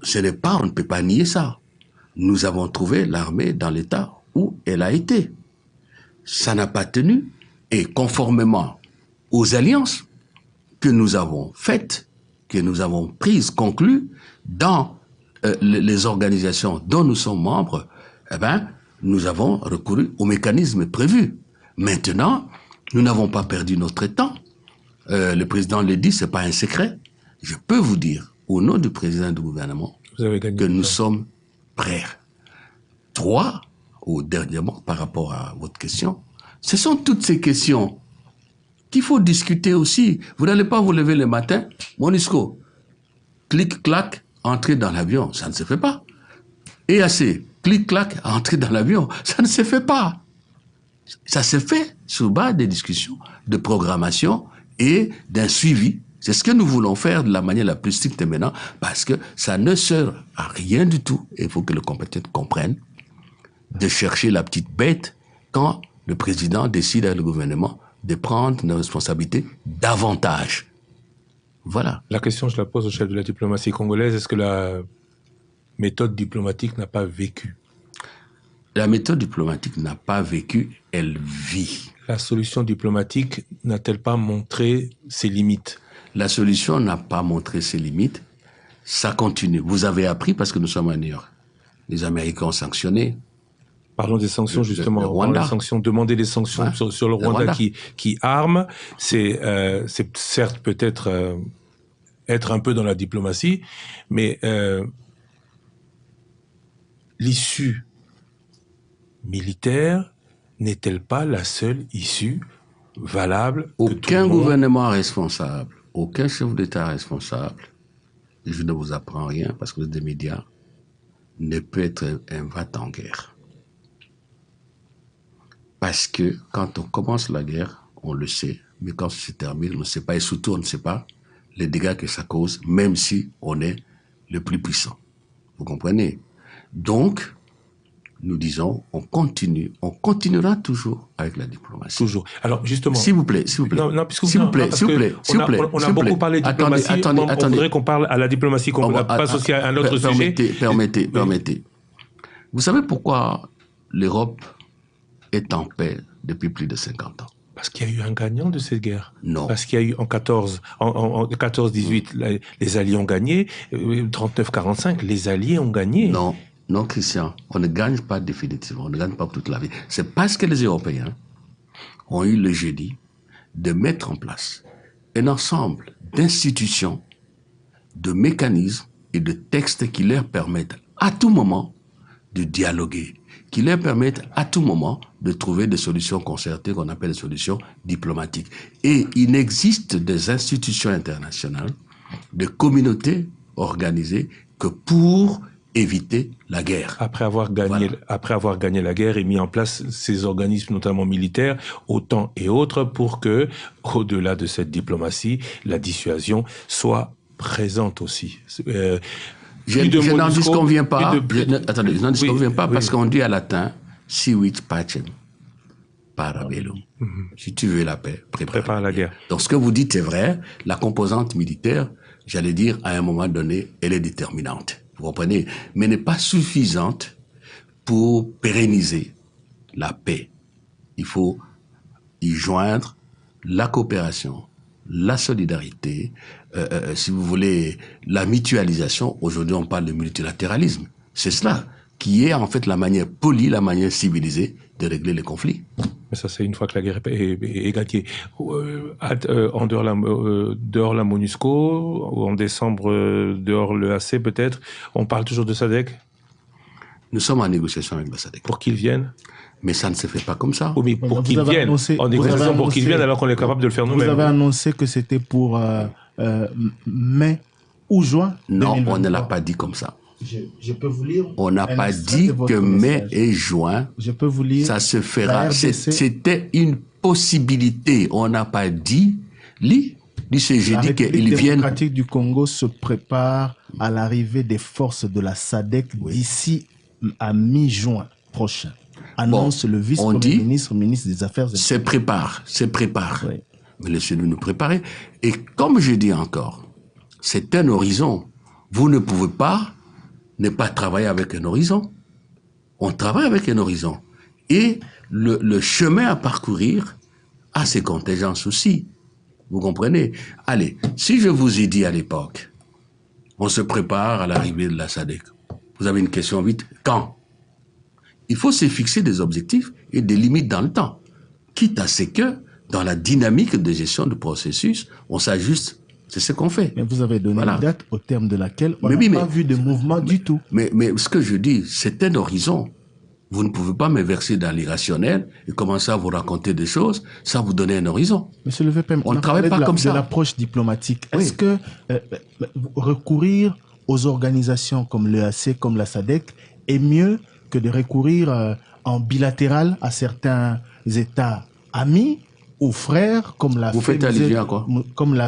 ce n'est pas, on ne peut pas nier ça. Nous avons trouvé l'armée dans l'état où elle a été. Ça n'a pas tenu. Et conformément aux alliances que nous avons faites, que nous avons prises, conclues, dans les organisations dont nous sommes membres, eh ben, nous avons recouru aux mécanismes prévus. Maintenant, nous n'avons pas perdu notre temps. Le président le dit, c'est pas un secret. Je peux vous dire, au nom du président du gouvernement, que nous sommes prêts. 3, ou dernièrement, par rapport à votre question, ce sont toutes ces questions qu'il faut discuter aussi. Vous n'allez pas vous lever le matin, MONUSCO, clic-clac, entrer dans l'avion, ça ne se fait pas. EAC, clic-clac, entrer dans l'avion, ça ne se fait pas. Ça se fait sur base des discussions, de programmation et d'un suivi. C'est ce que nous voulons faire de la manière la plus stricte maintenant, parce que ça ne sert à rien du tout. Il faut que le compétent comprenne de chercher la petite bête quand le président décide avec le gouvernement de prendre nos responsabilités davantage. Voilà. La question, je la pose au chef de la diplomatie congolaise. Est-ce que la méthode diplomatique n'a pas vécu? La méthode diplomatique n'a pas vécu, elle vit. La solution diplomatique n'a-t-elle pas montré ses limites? La solution n'a pas montré ses limites. Ça continue. Vous avez appris parce que nous sommes à New York. Les Américains ont sanctionné. Parlons des sanctions, justement. Le Rwanda. Les sanctions, demander des sanctions sur le Rwanda qui arme, c'est certes peut-être être un peu dans la diplomatie, mais l'issue militaire n'est-elle pas la seule issue valable? Aucun gouvernement responsable, aucun chef d'État responsable, je ne vous apprends rien parce que vous êtes des médias, ne peut être un va-t-en guerre. Parce que quand on commence la guerre, on le sait, mais quand ça se termine, on ne sait pas, et surtout on ne sait pas les dégâts que ça cause, même si on est le plus puissant. Vous comprenez? Donc, nous disons, on continuera toujours avec la diplomatie. Toujours. Alors, justement... S'il vous plaît. Non, s'il vous plaît. On a beaucoup parlé de diplomatie, on voudrait qu'on parle à la diplomatie, qu'on passe aussi à un autre sujet. Permettez. Vous savez pourquoi l'Europe est en paix depuis plus de 50 ans? Parce qu'il y a eu un gagnant de cette guerre. Non. Parce qu'il y a eu en 14-18, les Alliés ont gagné. 39-45, les Alliés ont gagné. Non, Christian, on ne gagne pas définitivement, on ne gagne pas toute la vie. C'est parce que les Européens ont eu le génie de mettre en place un ensemble d'institutions, de mécanismes et de textes qui leur permettent à tout moment de dialoguer, qui leur permettent à tout moment de trouver des solutions concertées qu'on appelle des solutions diplomatiques. Et il existe des institutions internationales, des communautés organisées que pour éviter la guerre. Après avoir gagné la guerre et mis en place ces organismes, notamment militaires, OTAN et autres, pour que, au-delà de cette diplomatie, la dissuasion soit présente aussi. Je n'en disconviens pas. Attendez, je n'en disconviens pas parce qu'on dit à latin "Civis pacem, para bellum". Si tu veux la paix, prépare la guerre. Donc ce que vous dites est vrai. La composante militaire, j'allais dire, à un moment donné, elle est déterminante. Vous comprenez? Mais n'est pas suffisante pour pérenniser la paix. Il faut y joindre la coopération, la solidarité, si vous voulez, la mutualisation. Aujourd'hui, on parle de multilatéralisme. C'est cela qui est en fait la manière polie, la manière civilisée de régler les conflits. Mais ça, c'est une fois que la guerre est gagnée. En dehors la MONUSCO, ou en décembre, dehors le AC peut-être, on parle toujours de SADC? Nous sommes en négociation avec la SADC. Pour qu'ils viennent. Mais ça ne se fait pas comme ça. Oui, mais pour qu'ils viennent, en négociation pour qu'ils viennent alors qu'on est capable de le faire nous-mêmes. Vous avez annoncé que c'était pour mai ou juin 2023. Non, on ne l'a pas dit comme ça. Je peux vous lire. On n'a pas dit que mai et juin, je peux vous lire, ça se fera. C'était une possibilité. On n'a pas dit, j'ai dit qu'ils viennent. La République démocratique du Congo se prépare à l'arrivée des forces de la SADC d'ici à mi-juin prochain. Annonce le vice-premier ministre, ministre des Affaires étrangères. C'est prépare. Oui. Mais laissez-nous nous préparer. Et comme je dis encore, c'est un horizon. Vous ne pouvez pas ne pas travailler avec un horizon. On travaille avec un horizon. Et le chemin à parcourir a ses contingences aussi. Vous comprenez? Allez, si je vous ai dit à l'époque, on se prépare à l'arrivée de la SADC. Vous avez une question vite. Quand? Il faut se fixer des objectifs et des limites dans le temps. Quitte à ce que, dans la dynamique de gestion du processus, on s'ajuste. C'est ce qu'on fait. Mais vous avez donné une date au terme de laquelle on n'a pas vu de mouvement du tout. Mais ce que je dis, c'est un horizon. Vous ne pouvez pas me verser dans l'irrationnel et commencer à vous raconter des choses sans vous donner un horizon. Monsieur Le VPM, on ne travaille pas comme ça. De l'approche diplomatique, est-ce que recourir aux organisations comme l'EAC, comme la SADC, est mieux que de recourir en bilatéral à certains États amis ou frères, comme l'a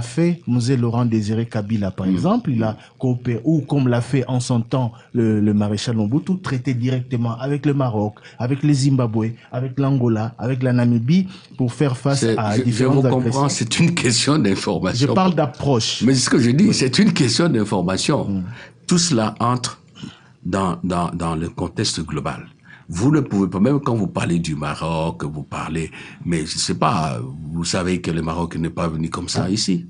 fait Mosé Laurent Désiré Kabila, par exemple. Il a coopéré, ou comme l'a fait en son temps le maréchal Mobutu, traité directement avec le Maroc, avec le Zimbabwe, avec l'Angola, avec la Namibie, pour faire face à différentes agressions. Je vous comprends, c'est une question d'information. Je parle d'approche. Mais ce que je dis, c'est une question d'information. Tout cela entre dans le contexte global. Vous ne pouvez pas, même quand vous parlez du Maroc, vous parlez, mais je sais pas, vous savez que le Maroc n'est pas venu comme ça ici,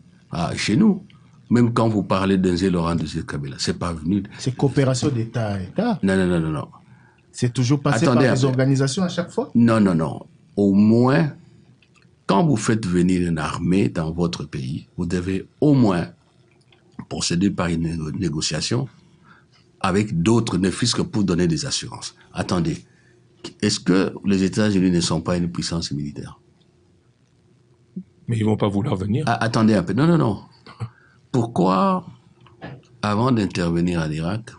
chez nous. Même quand vous parlez d'un Laurent Désiré Kabila, c'est pas venu. C'est coopération d'État à État. Non. C'est toujours passé par les organisations à chaque fois? Non. Au moins, quand vous faites venir une armée dans votre pays, vous devez au moins procéder par une négociation avec d'autres, ne fût-ce que pour donner des assurances. Attendez, est-ce que les États-Unis ne sont pas une puissance militaire? Mais ils vont pas vouloir venir. Attendez un peu. Non. Pourquoi, avant d'intervenir en Irak,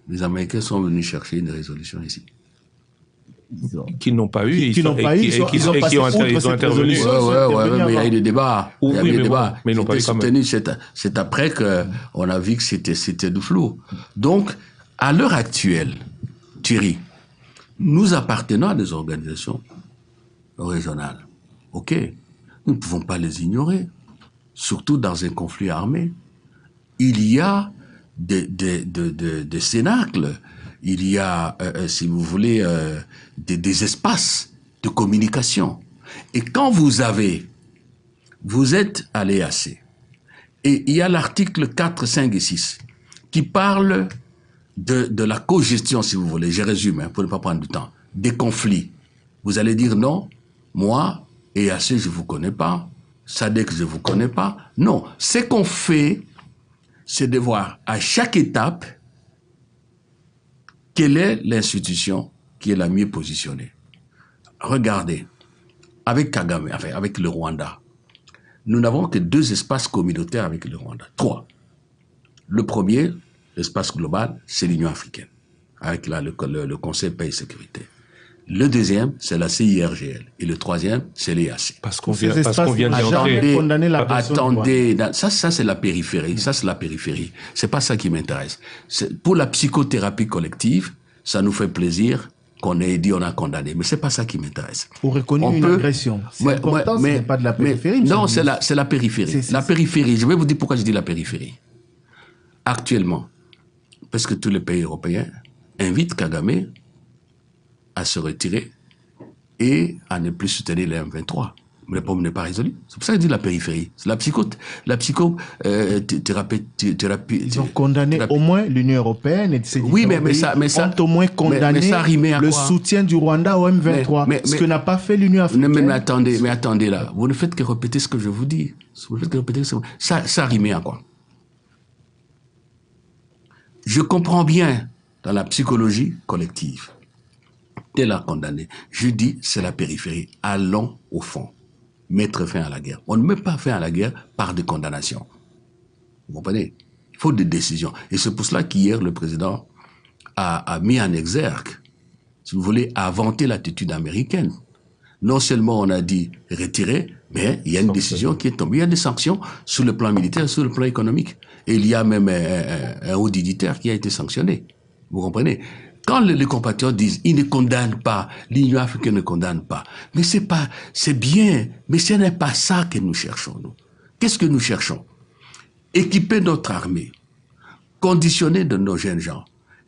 les Américains sont venus chercher une résolution ici? Qu'ils n'ont pas eu et ils ont intervenu. Ouais, mais il y a eu des débats. Mais ils n'ont pas eu quand même. C'est après qu'on a vu que c'était du flou. Donc, à l'heure actuelle, Thierry, nous appartenons à des organisations régionales. OK. Nous ne pouvons pas les ignorer. Surtout dans un conflit armé. Il y a des cénacles. Il y a, si vous voulez, des espaces de communication. Et quand vous êtes à l'EAC, et il y a l'article 4, 5 et 6 qui parle de la co-gestion, si vous voulez, je résume, pour ne pas prendre du temps, des conflits. Vous allez dire non, moi, EAC, je ne vous connais pas, SADC, je ne vous connais pas. Non, ce qu'on fait, c'est de voir à chaque étape quelle est l'institution qui est la mieux positionnée. Regardez, avec Kagame, enfin avec le Rwanda, nous n'avons que 2 espaces communautaires avec le Rwanda. 3. Le premier, l'espace global, c'est l'Union africaine, avec le Conseil paix et sécurité. Le deuxième, c'est la CIRGL. Et le troisième, c'est l'EAC. Parce qu'on vient d'y entrer. Attendez, ça c'est la périphérie. Ça, c'est la périphérie. C'est pas ça qui m'intéresse. Pour la psychothérapie collective, ça nous fait plaisir qu'on ait dit on a condamné. Mais c'est pas ça qui m'intéresse. Ou reconnu une agression. C'est important, ce n'est pas de la périphérie. Non, c'est la périphérie. La périphérie. Je vais vous dire pourquoi je dis la périphérie. Actuellement, parce que tous les pays européens invitent Kagame à se retirer et à ne plus soutenir les M23. Mais le problème n'est pas résolu. C'est pour ça que je dis la périphérie. C'est la psychothérapie. Ils ont condamné au moins l'Union européenne et ces oui, mais ça, ont au moins condamné le soutien du Rwanda au M23. Ce que n'a pas fait l'Union africaine. Mais attendez là. Vous ne faites que répéter ce que je vous dis. Vous ne faites que répéter ça rimait à quoi? Je comprends bien dans la psychologie collective. Tel a condamné. Je dis, c'est la périphérie. Allons au fond. Mettre fin à la guerre. On ne met pas fin à la guerre par des condamnations. Vous comprenez? Il faut des décisions. Et c'est pour cela qu'hier, le président a mis en exergue, si vous voulez, a vanté l'attitude américaine. Non seulement on a dit retirer, mais il y a une décision qui est tombée. Il y a des sanctions sur le plan militaire, sur le plan économique. Et il y a même un haut dignitaire qui a été sanctionné. Vous comprenez? Quand les compatriotes disent, ils ne condamnent pas, l'Union africaine ne condamne pas. Mais c'est bien, mais ce n'est pas ça que nous cherchons, nous. Qu'est-ce que nous cherchons? Équiper notre armée, conditionner de nos jeunes gens,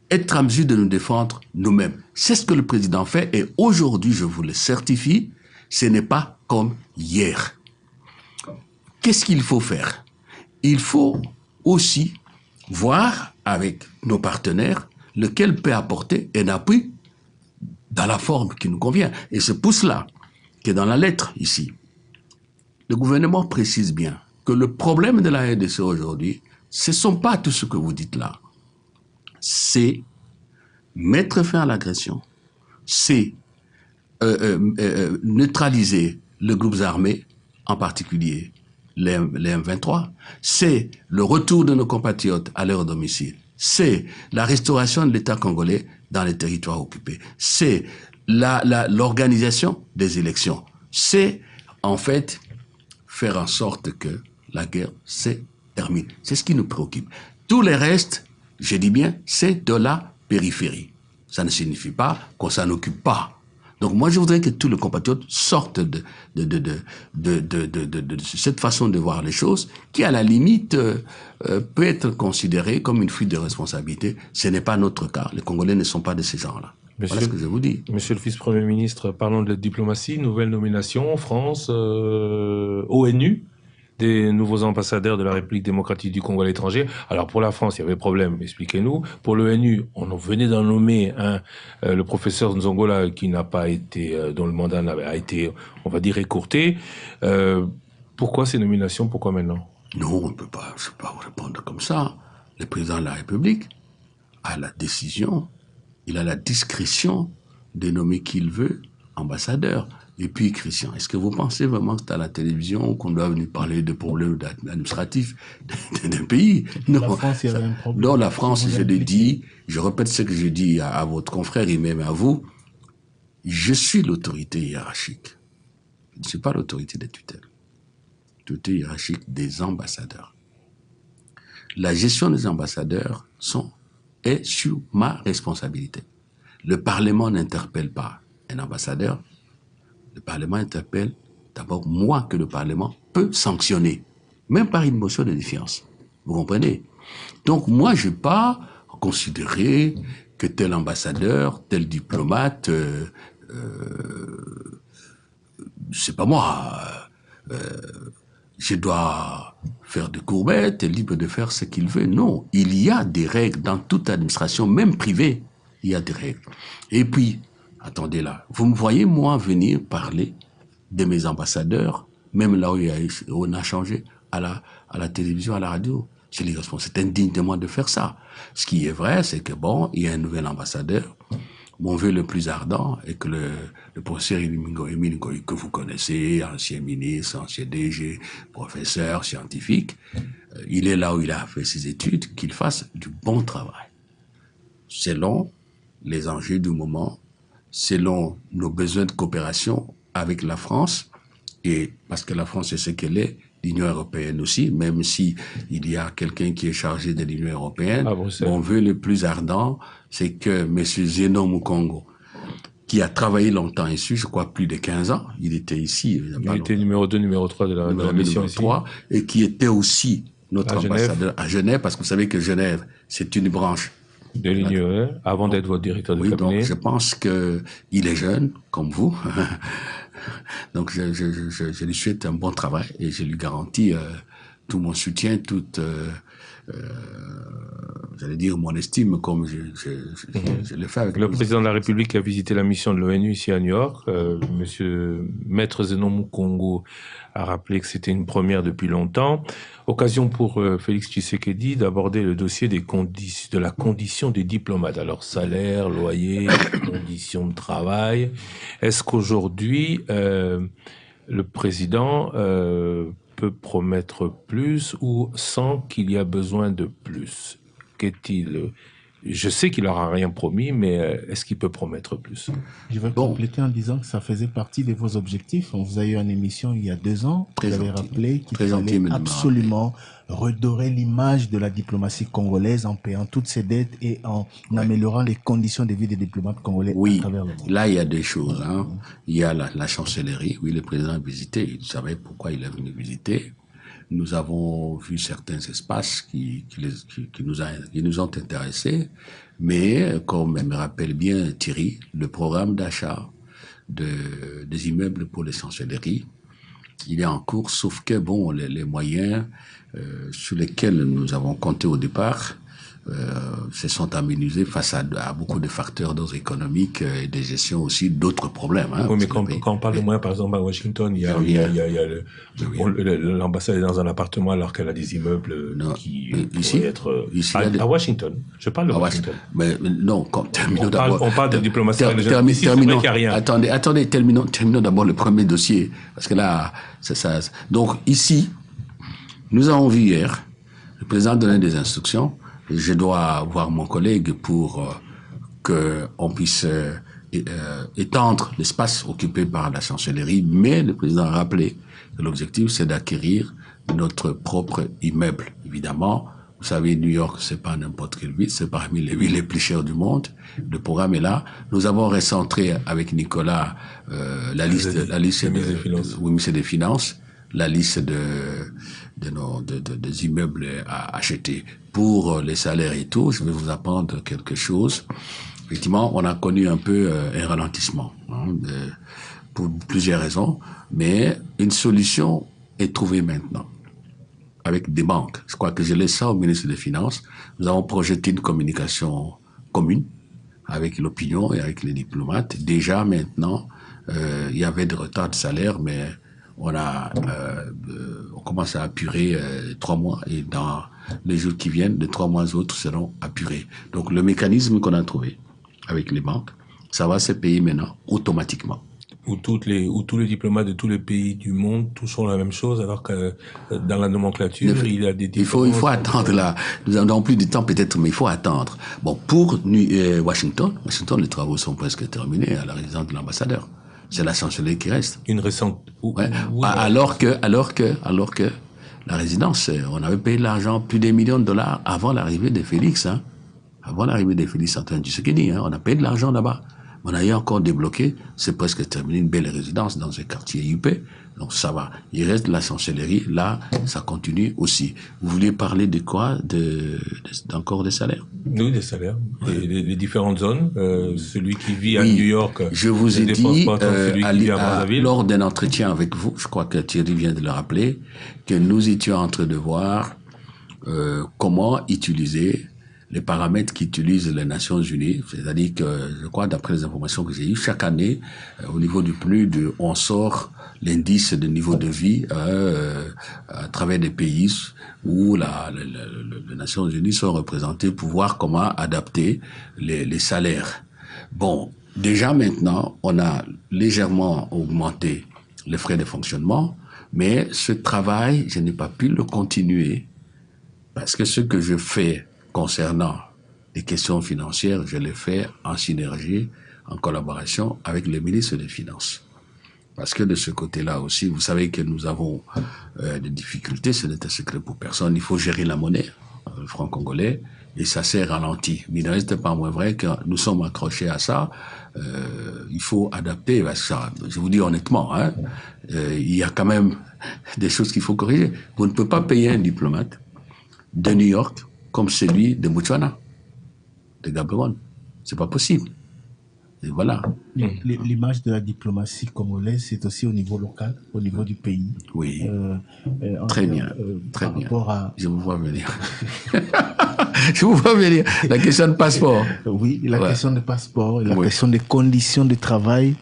être en mesure de nous défendre nous-mêmes. C'est ce que le président fait et aujourd'hui, je vous le certifie, ce n'est pas comme hier. Qu'est-ce qu'il faut faire? Il faut aussi voir avec nos partenaires lequel peut apporter un appui dans la forme qui nous convient. Et c'est pour cela que dans la lettre ici, le gouvernement précise bien que le problème de la RDC aujourd'hui, ce ne sont pas tout ce que vous dites là. C'est mettre fin à l'agression, c'est neutraliser les groupes armés, en particulier les M23, c'est le retour de nos compatriotes à leur domicile, c'est la restauration de l'État congolais dans les territoires occupés, c'est l'organisation des élections, c'est en fait faire en sorte que la guerre se termine. C'est ce qui nous préoccupe. Tout le reste, je dis bien, c'est de la périphérie. Ça ne signifie pas qu'on s'en occupe pas. Donc moi, je voudrais que tous les compatriotes sortent de cette façon de voir les choses, qui à la limite peut être considérée comme une fuite de responsabilité. Ce n'est pas notre cas. Les Congolais ne sont pas de ces gens-là. Voilà ce que je vous dis. Monsieur le vice-premier ministre, parlons de la diplomatie. Nouvelle nomination, France, ONU, des nouveaux ambassadeurs de la République démocratique du Congo à l'étranger. Alors pour la France, il y avait problème, expliquez-nous. Pour l'ONU, on venait d'en nommer le professeur Nzongola qui n'a pas été, dont le mandat a été, on va dire, écourté. Pourquoi ces nominations? Pourquoi maintenant? Non, on ne peut pas, je peux pas vous répondre comme ça. Le président de la République a la décision, il a la discrétion de nommer qui il veut ambassadeur. Et puis, Christian, est-ce que vous pensez vraiment que c'est à la télévision qu'on doit venir parler de problèmes administratifs d'un pays? Non. La France, il y avait un problème. Dans la France, je l'ai dit, je répète ce que je dis à votre confrère et même à vous, je suis l'autorité hiérarchique. Je ne suis pas l'autorité des tutelles. L'autorité hiérarchique des ambassadeurs. La gestion des ambassadeurs est sur ma responsabilité. Le Parlement n'interpelle pas un ambassadeur. Le Parlement interpelle d'abord moi que le Parlement peut sanctionner, même par une motion de défiance. Vous comprenez? Donc moi, je n'ai pas considéré que tel ambassadeur, tel diplomate, c'est pas moi. Je dois faire des courbettes, libre de faire ce qu'il veut. Non, il y a des règles dans toute administration, même privée, il y a des règles. Et puis, attendez là, vous me voyez moi venir parler de mes ambassadeurs, même là où on a changé, à la télévision, à la radio. C'est l'irresponsable. C'est indigne de moi de faire ça. Ce qui est vrai, c'est que bon, il y a un nouvel ambassadeur. Mon vœu le plus ardent est que le professeur Émile Ngoï, que vous connaissez, ancien ministre, ancien DG, professeur, scientifique, il est là où il a fait ses études, qu'il fasse du bon travail. Selon les enjeux du moment, selon nos besoins de coopération avec la France, et parce que la France est ce qu'elle est, l'Union européenne aussi, même si il y a quelqu'un qui est chargé de l'Union européenne, mon vœu le plus ardent, c'est que M. Zeno Mukongo, qui a travaillé longtemps ici, je crois plus de 15 ans, il était ici. Il était numéro 2, numéro 3 de la mission ici. Et qui était aussi notre ambassadeur à Genève, parce que vous savez que Genève, c'est une branche de l'Union, avant d'être votre directeur de cabinet. Donc je pense qu'il est jeune, comme vous. Donc je lui souhaite un bon travail et je lui garantis tout mon soutien, toute j'allais dire mon estime, comme je l'ai fait avec le président de la République a visité la mission de l'ONU ici à New York. Monsieur Maître Zenon Mukongo a rappelé que c'était une première depuis longtemps. Occasion pour Félix Tshisekedi d'aborder le dossier de la condition des diplomates. Alors salaire, loyer, conditions de travail. Est-ce qu'aujourd'hui le président peut promettre plus ou sent qu'il y a besoin de plus? Qu'est-il? Je sais qu'il n'aura rien promis, mais est-ce qu'il peut promettre plus? Je vais compléter en disant que ça faisait partie de vos objectifs. On vous a eu en émission il y a 2 ans. Vous avez rappelé qu'il fallait absolument redorer l'image de la diplomatie congolaise en payant toutes ses dettes et en améliorant les conditions de vie des diplomates congolais à travers le monde. Là, il y a des choses. Il y a la chancellerie. Oui, le président a visité. Il savait pourquoi il est venu visiter. Nous avons vu certains espaces qui nous ont intéressés, mais comme me rappelle bien Thierry, le programme d'achat des immeubles pour les chancelleries, il est en cours, sauf que bon, les moyens sur lesquels nous avons compté au départ se sont aménagés face à beaucoup de facteurs d'ordre économique et de gestion aussi d'autres problèmes. Oui, mais quand on parle de moyens, par exemple, à Washington, il y a l'ambassade est dans un appartement alors qu'elle a des immeubles qui pourraient être... Ici, à Washington. Je parle de Washington. Mais non, terminons d'abord... On parle de diplomatie régionale. Ici, c'est vrai qu'il n'y a rien. Attendez, terminons d'abord le premier dossier. Parce que là, c'est ça. Donc, ici, nous avons vu hier, le président donner des instructions. Je dois voir mon collègue pour qu'on puisse étendre l'espace occupé par la chancellerie, mais le président a rappelé que l'objectif, c'est d'acquérir notre propre immeuble. Évidemment, vous savez, New York, c'est pas n'importe quelle ville, c'est parmi les villes les plus chères du monde. Le programme est là. Nous avons recentré avec Nicolas la liste du ministère des Finances, la liste des immeubles à acheter. Pour les salaires et tout, je vais vous apprendre quelque chose. Effectivement, on a connu un peu un ralentissement pour plusieurs raisons, mais une solution est trouvée maintenant avec des banques. Je crois que je laisse ça au ministre des Finances. Nous avons projeté une communication commune avec l'opinion et avec les diplomates. Déjà maintenant, il y avait des retards de salaire, mais on commence à apurer 3 mois et dans les jours qui viennent, les 3 mois autres seront apurés. Donc le mécanisme qu'on a trouvé avec les banques, ça va se payer maintenant automatiquement. Où tous les diplomates de tous les pays du monde toucheront la même chose, alors que dans la nomenclature, il y a des différences. Il faut attendre là. Nous n'avons plus de temps peut-être, mais il faut attendre. Bon, pour Washington, les travaux sont presque terminés à la résidence de l'ambassadeur. C'est la chancellerie qui reste. Une récente. Alors que la résidence, on avait payé de l'argent, plus d'1 million de dollars avant l'arrivée de Félix. Avant l'arrivée de Félix Antoine Tshisekedi, on a payé de l'argent là-bas. On a eu encore débloqué, c'est presque terminé, une belle résidence dans un quartier UP. Donc ça va. Il reste la chancellerie, là, ça continue aussi. Vous vouliez parler de quoi? Encore des salaires? Oui, des salaires. Les différentes zones. Celui qui vit à New York. Je vous ai dit, lors d'un entretien avec vous, je crois que Thierry vient de le rappeler, que nous étions en train de voir comment utiliser les paramètres qu'utilisent les Nations Unies, c'est-à-dire que, je crois, d'après les informations que j'ai eues, chaque année, au niveau du PNUD, on sort l'indice de niveau de vie à travers des pays où les Nations Unies sont représentées pour voir comment adapter les salaires. Bon, déjà maintenant, on a légèrement augmenté les frais de fonctionnement, mais ce travail, je n'ai pas pu le continuer parce que ce que je fais concernant les questions financières, je les fais en synergie, en collaboration avec le ministre des Finances. Parce que de ce côté-là aussi, vous savez que nous avons des difficultés, ce n'est un secret pour personne. Il faut gérer la monnaie, le franc congolais, et ça s'est ralenti. Mais il ne reste pas moins vrai que nous sommes accrochés à ça. Il faut adapter. Ça, je vous dis honnêtement, il y a quand même des choses qu'il faut corriger. Vous ne pouvez pas payer un diplomate de New York comme celui de Botswana, de Gaborone. C'est pas possible. Et voilà. L'image de la diplomatie congolaise, c'est aussi au niveau local, au niveau du pays. Oui. Très bien. Très bien. Je vous vois venir. Je vous vois venir. La question de passeport. Oui, la question de passeport, la question des conditions de travail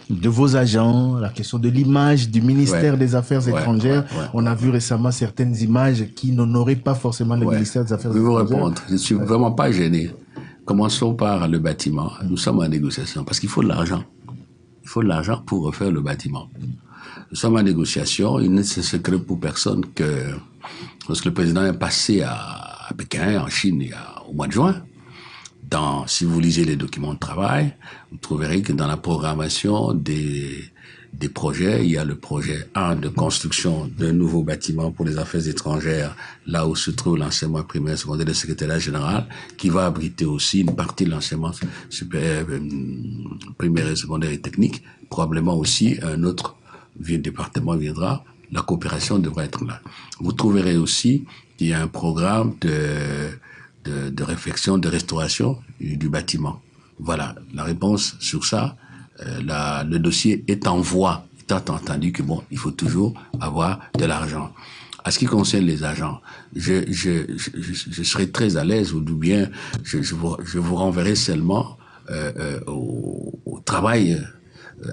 de vos agents, la question de l'image du ministère des Affaires étrangères. On a vu récemment certaines images qui n'honoraient pas forcément le ministère des Affaires étrangères. Je vais vous répondre. Je ne suis vraiment pas gêné. Commençons par le bâtiment. Nous sommes en négociation parce qu'il faut de l'argent. Il faut de l'argent pour refaire le bâtiment. Nous sommes en négociation. Il n'est secret pour personne que lorsque le président est passé à Pékin, en Chine, au mois de juin, si vous lisez les documents de travail, vous trouverez que dans la programmation des projets, il y a le projet 1 de construction d'un nouveau bâtiment pour les affaires étrangères, là où se trouve l'enseignement primaire et secondaire du secrétariat général, qui va abriter aussi une partie de l'enseignement supérieur, primaire et secondaire et technique. Probablement aussi un autre département viendra. La coopération devra être là. Vous trouverez aussi qu'il y a un programme de réflexion, de restauration du bâtiment. Voilà, la réponse sur ça. Le dossier est en voie, étant entendu que il faut toujours avoir de l'argent. À ce qui concerne les agents, je serai très à l'aise, ou bien je vous renverrai seulement au travail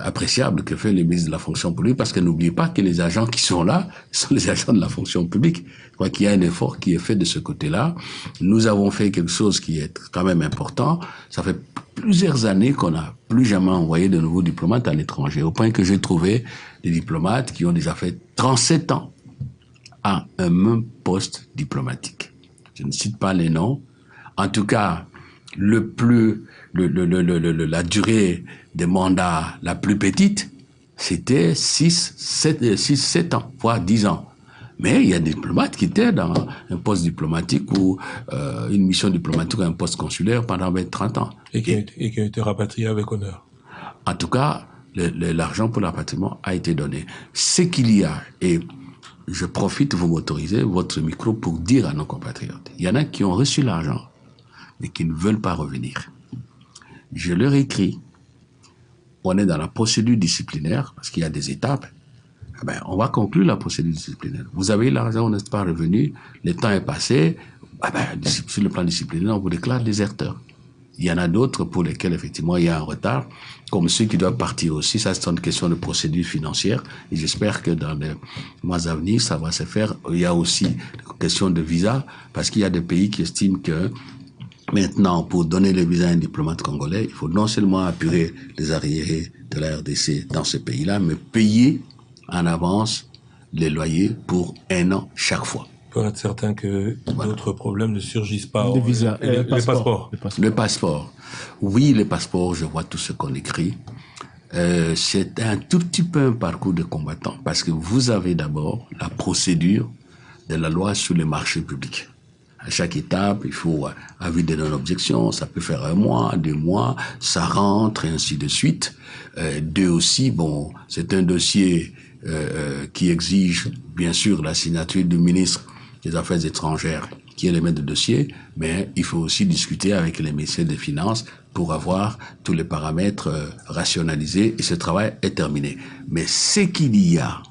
appréciable que fait le ministre de la fonction publique, parce que n'oubliez pas que les agents qui sont là sont les agents de la fonction publique. Je crois qu'il y a un effort qui est fait de ce côté-là. Nous avons fait quelque chose qui est quand même important. Ça fait plusieurs années qu'on n'a plus jamais envoyé de nouveaux diplomates à l'étranger, au point que j'ai trouvé des diplomates qui ont déjà fait 37 ans à un même poste diplomatique. Je ne cite pas les noms. En tout cas, la durée des mandats la plus petite, c'était 7 ans, voire 10 ans. Mais il y a des diplomates qui étaient dans un poste diplomatique ou une mission diplomatique ou un poste consulaire pendant 30 ans. Et qui ont été rapatriés avec honneur. En tout cas, l'argent pour le rapatriement a été donné. Ce qu'il y a, et je profite, vous m'autorisez, votre micro pour dire à nos compatriotes, il y en a qui ont reçu l'argent, mais qui ne veulent pas revenir. Je leur écris, on est dans la procédure disciplinaire, parce qu'il y a des étapes. On va conclure la procédure disciplinaire. Vous avez eu l'argent, on n'est pas revenu, le temps est passé, sur le plan disciplinaire, on vous déclare déserteur. Il y en a d'autres pour lesquels, effectivement, il y a un retard, comme ceux qui doivent partir aussi. Ça, c'est une question de procédure financière. Et j'espère que dans les mois à venir, ça va se faire. Il y a aussi une question de visa, parce qu'il y a des pays qui estiment que maintenant, pour donner le visa à un diplomate congolais, il faut non seulement apurer les arriérés de la RDC dans ce pays-là, mais payer en avance les loyers pour 1 an chaque fois. Pour être certain que d'autres problèmes ne surgissent pas. Le visa, les passeports. Le passeport. Oui, les passeports, je vois tout ce qu'on écrit. C'est un tout petit peu un parcours de combattant, parce que vous avez d'abord la procédure de la loi sur les marchés publics. À chaque étape, il faut avis de non-objection, ça peut faire 1 mois, 2 mois, ça rentre et ainsi de suite. 2 aussi, c'est un dossier qui exige bien sûr la signature du ministre des Affaires étrangères, qui est le maître de dossier, mais il faut aussi discuter avec les ministères des Finances pour avoir tous les paramètres rationalisés, et ce travail est terminé. Mais ce qu'il y a,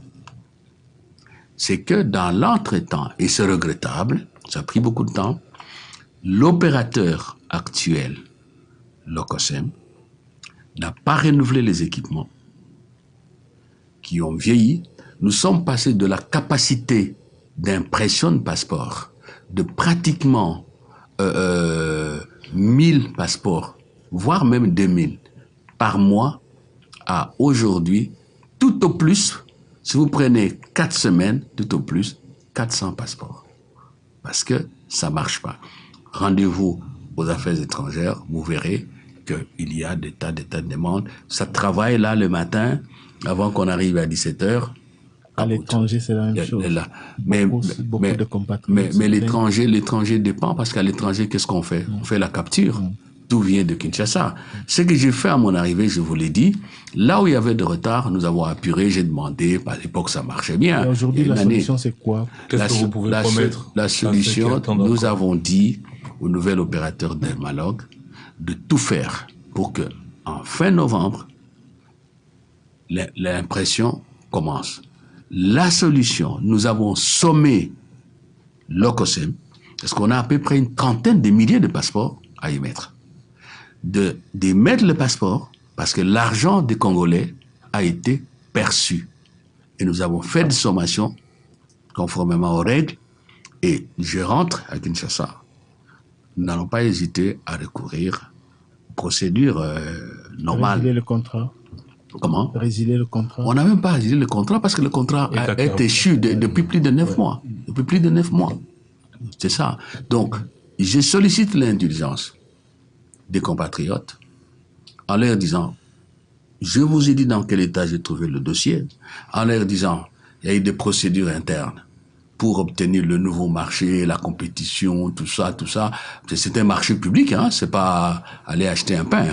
c'est que dans l'entretemps, et c'est regrettable, ça a pris beaucoup de temps, l'opérateur actuel, Locosem, n'a pas renouvelé les équipements qui ont vieilli. Nous sommes passés de la capacité d'impression de passeports de pratiquement 1000 passeports, voire même 2000 par mois, à aujourd'hui, tout au plus, si vous prenez 4 semaines, tout au plus, 400 passeports. Parce que ça marche pas. Rendez-vous aux affaires étrangères, vous verrez qu'il y a des tas de demandes. Ça travaille là le matin, avant qu'on arrive à 17h. À l'étranger, c'est la même chose. Beaucoup de compatriotes. Mais l'étranger dépend, parce qu'à l'étranger, qu'est-ce qu'on fait? On fait la capture. Tout vient de Kinshasa. Ce que j'ai fait à mon arrivée, je vous l'ai dit, là où il y avait de retard, nous avons apuré, j'ai demandé, à l'époque ça marchait bien. Et aujourd'hui, la solution, c'est quoi? Qu'est-ce que vous pouvez promettre? La solution, nous avons dit au nouvel opérateur d'Hermalog de tout faire pour que, en fin novembre, l'impression commence. La solution, nous avons sommé l'OCOSEM, parce qu'on a à peu près une trentaine de milliers de passeports à y mettre, d'émettre le passeport, parce que l'argent des Congolais a été perçu. Et nous avons fait des sommations conformément aux règles, et je rentre à Kinshasa. Nous n'allons pas hésiter à recourir aux procédures normales. Résilier le contrat. Comment? Résilier le contrat. On n'a même pas résilié le contrat parce que le contrat est échu depuis plus de 9 mois. Depuis plus de 9 mois. C'est ça. Donc, je sollicite l'indulgence des compatriotes en leur disant, je vous ai dit dans quel état j'ai trouvé le dossier, en leur disant, il y a eu des procédures internes pour obtenir le nouveau marché, la compétition, tout ça. C'est un marché public, hein, c'est pas aller acheter un pain.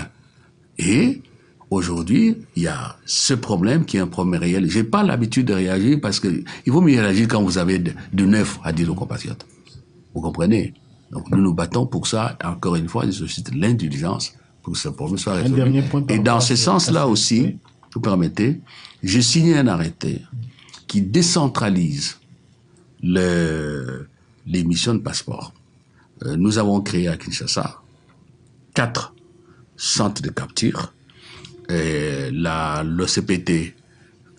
Et aujourd'hui, il y a ce problème qui est un problème réel. J'ai pas l'habitude de réagir parce que il vaut mieux réagir quand vous avez de neuf à dire aux compatriotes. Vous comprenez? Donc nous nous battons pour ça. Encore une fois, je sollicite l'indulgence pour que ce problème soit résolu. Et dans ce sens-là aussi, vous permettez, j'ai signé un arrêté qui décentralise l'émission de passeport. Nous avons créé à Kinshasa 4 centres de capture. L'OCPT,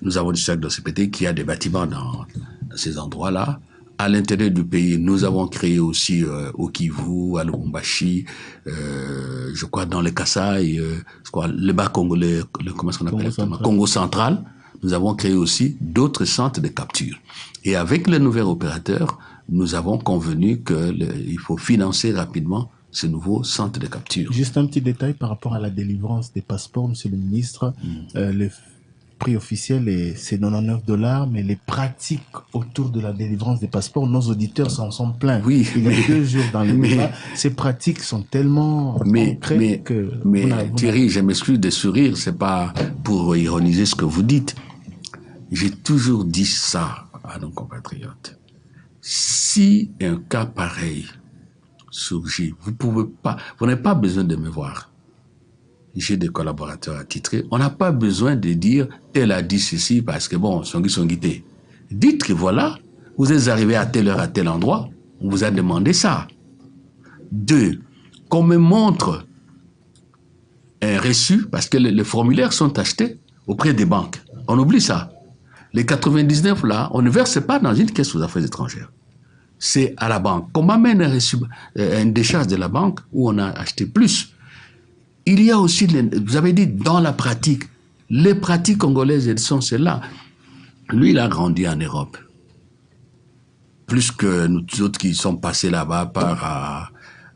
nous avons du cercle d'OCPT qui a des bâtiments dans ces endroits-là. À l'intérieur du pays, nous avons créé aussi au Kivu, à Lubumbashi, je crois dans le Kasaï, je crois le bas congolais, comment est-ce qu'on appelle ça, Congo central. Nous avons créé aussi d'autres centres de capture. Et avec le nouvel opérateur, nous avons convenu qu'il faut financer rapidement ce nouveau centre de capture. Juste un petit détail par rapport à la délivrance des passeports, monsieur le ministre. Le prix officiel, c'est $99, mais les pratiques autour de la délivrance des passeports, nos auditeurs s'en sont plaints. Oui, il y a 2 jours dans les débats. Ces pratiques sont tellement concrètes que... Mais Thierry, je m'excuse de sourire, c'est pas pour ironiser ce que vous dites. J'ai toujours dit ça à nos compatriotes. Si un cas pareil surgit, vous n'avez pas besoin de me voir. J'ai des collaborateurs attitrés. On n'a pas besoin de dire tel a dit ceci parce que bon, Songi. Dites que voilà, vous êtes arrivé à telle heure à tel endroit, on vous a demandé ça. 2, qu'on me montre un reçu parce que les formulaires sont achetés auprès des banques. On oublie ça. Les 99 là, on ne verse pas dans une caisse aux affaires étrangères. C'est à la banque. Qu'on m'amène un reçu, une décharge de la banque où on a acheté plus. Il y a aussi, vous avez dit, dans la pratique, les pratiques congolaises, elles sont celles-là. Lui, il a grandi en Europe. Plus que nous autres qui sont passés là-bas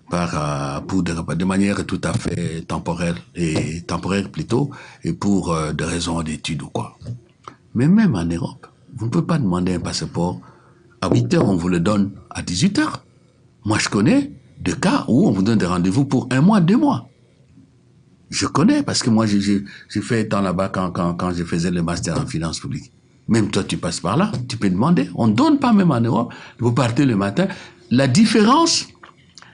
de manière tout à fait temporaire plutôt, et pour des raisons d'études ou quoi. Mais même en Europe, vous ne pouvez pas demander un passeport à 8 heures, on vous le donne à 18 heures. Moi, je connais des cas où on vous donne des rendez-vous pour 1 mois, 2 mois. Je connais, parce que moi, j'ai fait temps là-bas quand je faisais le master en finance publique. Même toi, tu passes par là, tu peux demander. On ne donne pas même en Europe. Vous partez le matin. La différence,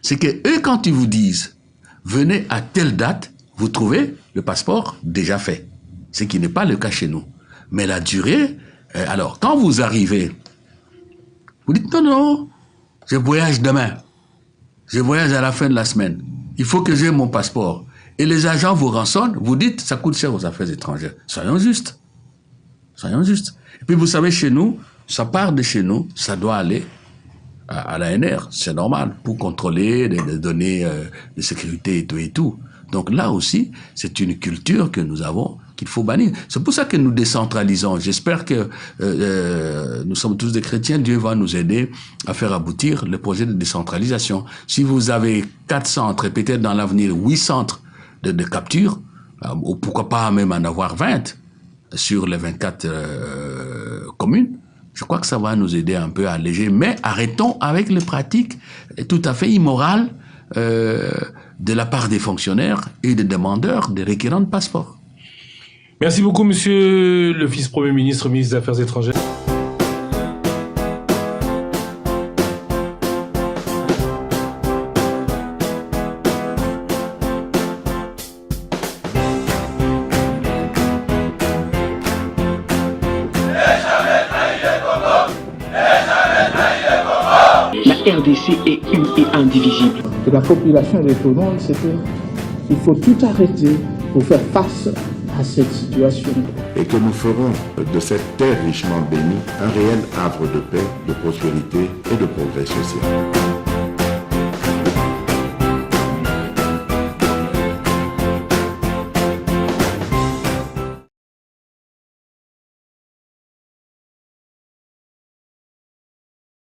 c'est que eux, quand ils vous disent, venez à telle date, vous trouvez le passeport déjà fait. Ce qui n'est pas le cas chez nous. Mais la durée, alors, quand vous arrivez, vous dites, non, je voyage demain. Je voyage à la fin de la semaine. Il faut que j'aie mon passeport. Et les agents vous rançonnent, vous dites, ça coûte cher aux affaires étrangères. Soyons justes. Soyons justes. Et puis vous savez, chez nous, ça part de chez nous, ça doit aller à l'ANR. C'est normal, pour contrôler les données de sécurité et tout et tout. Donc là aussi, c'est une culture que nous avons, qu'il faut bannir. C'est pour ça que nous décentralisons. J'espère que nous sommes tous des chrétiens. Dieu va nous aider à faire aboutir le projet de décentralisation. Si vous avez 4 centres et peut-être dans l'avenir 8 centres de capture, ou pourquoi pas même en avoir 20 sur les 24 communes, je crois que ça va nous aider un peu à alléger. Mais arrêtons avec les pratiques tout à fait immorales de la part des fonctionnaires et des demandeurs, des requérants de passeport. Merci beaucoup, monsieur le vice-premier ministre, ministre des Affaires étrangères. RDC est une et indivisible. Et la population de tout le monde, c'est qu'il faut tout arrêter pour faire face à cette situation. Et que nous ferons de cette terre richement bénie un réel havre de paix, de prospérité et de progrès social.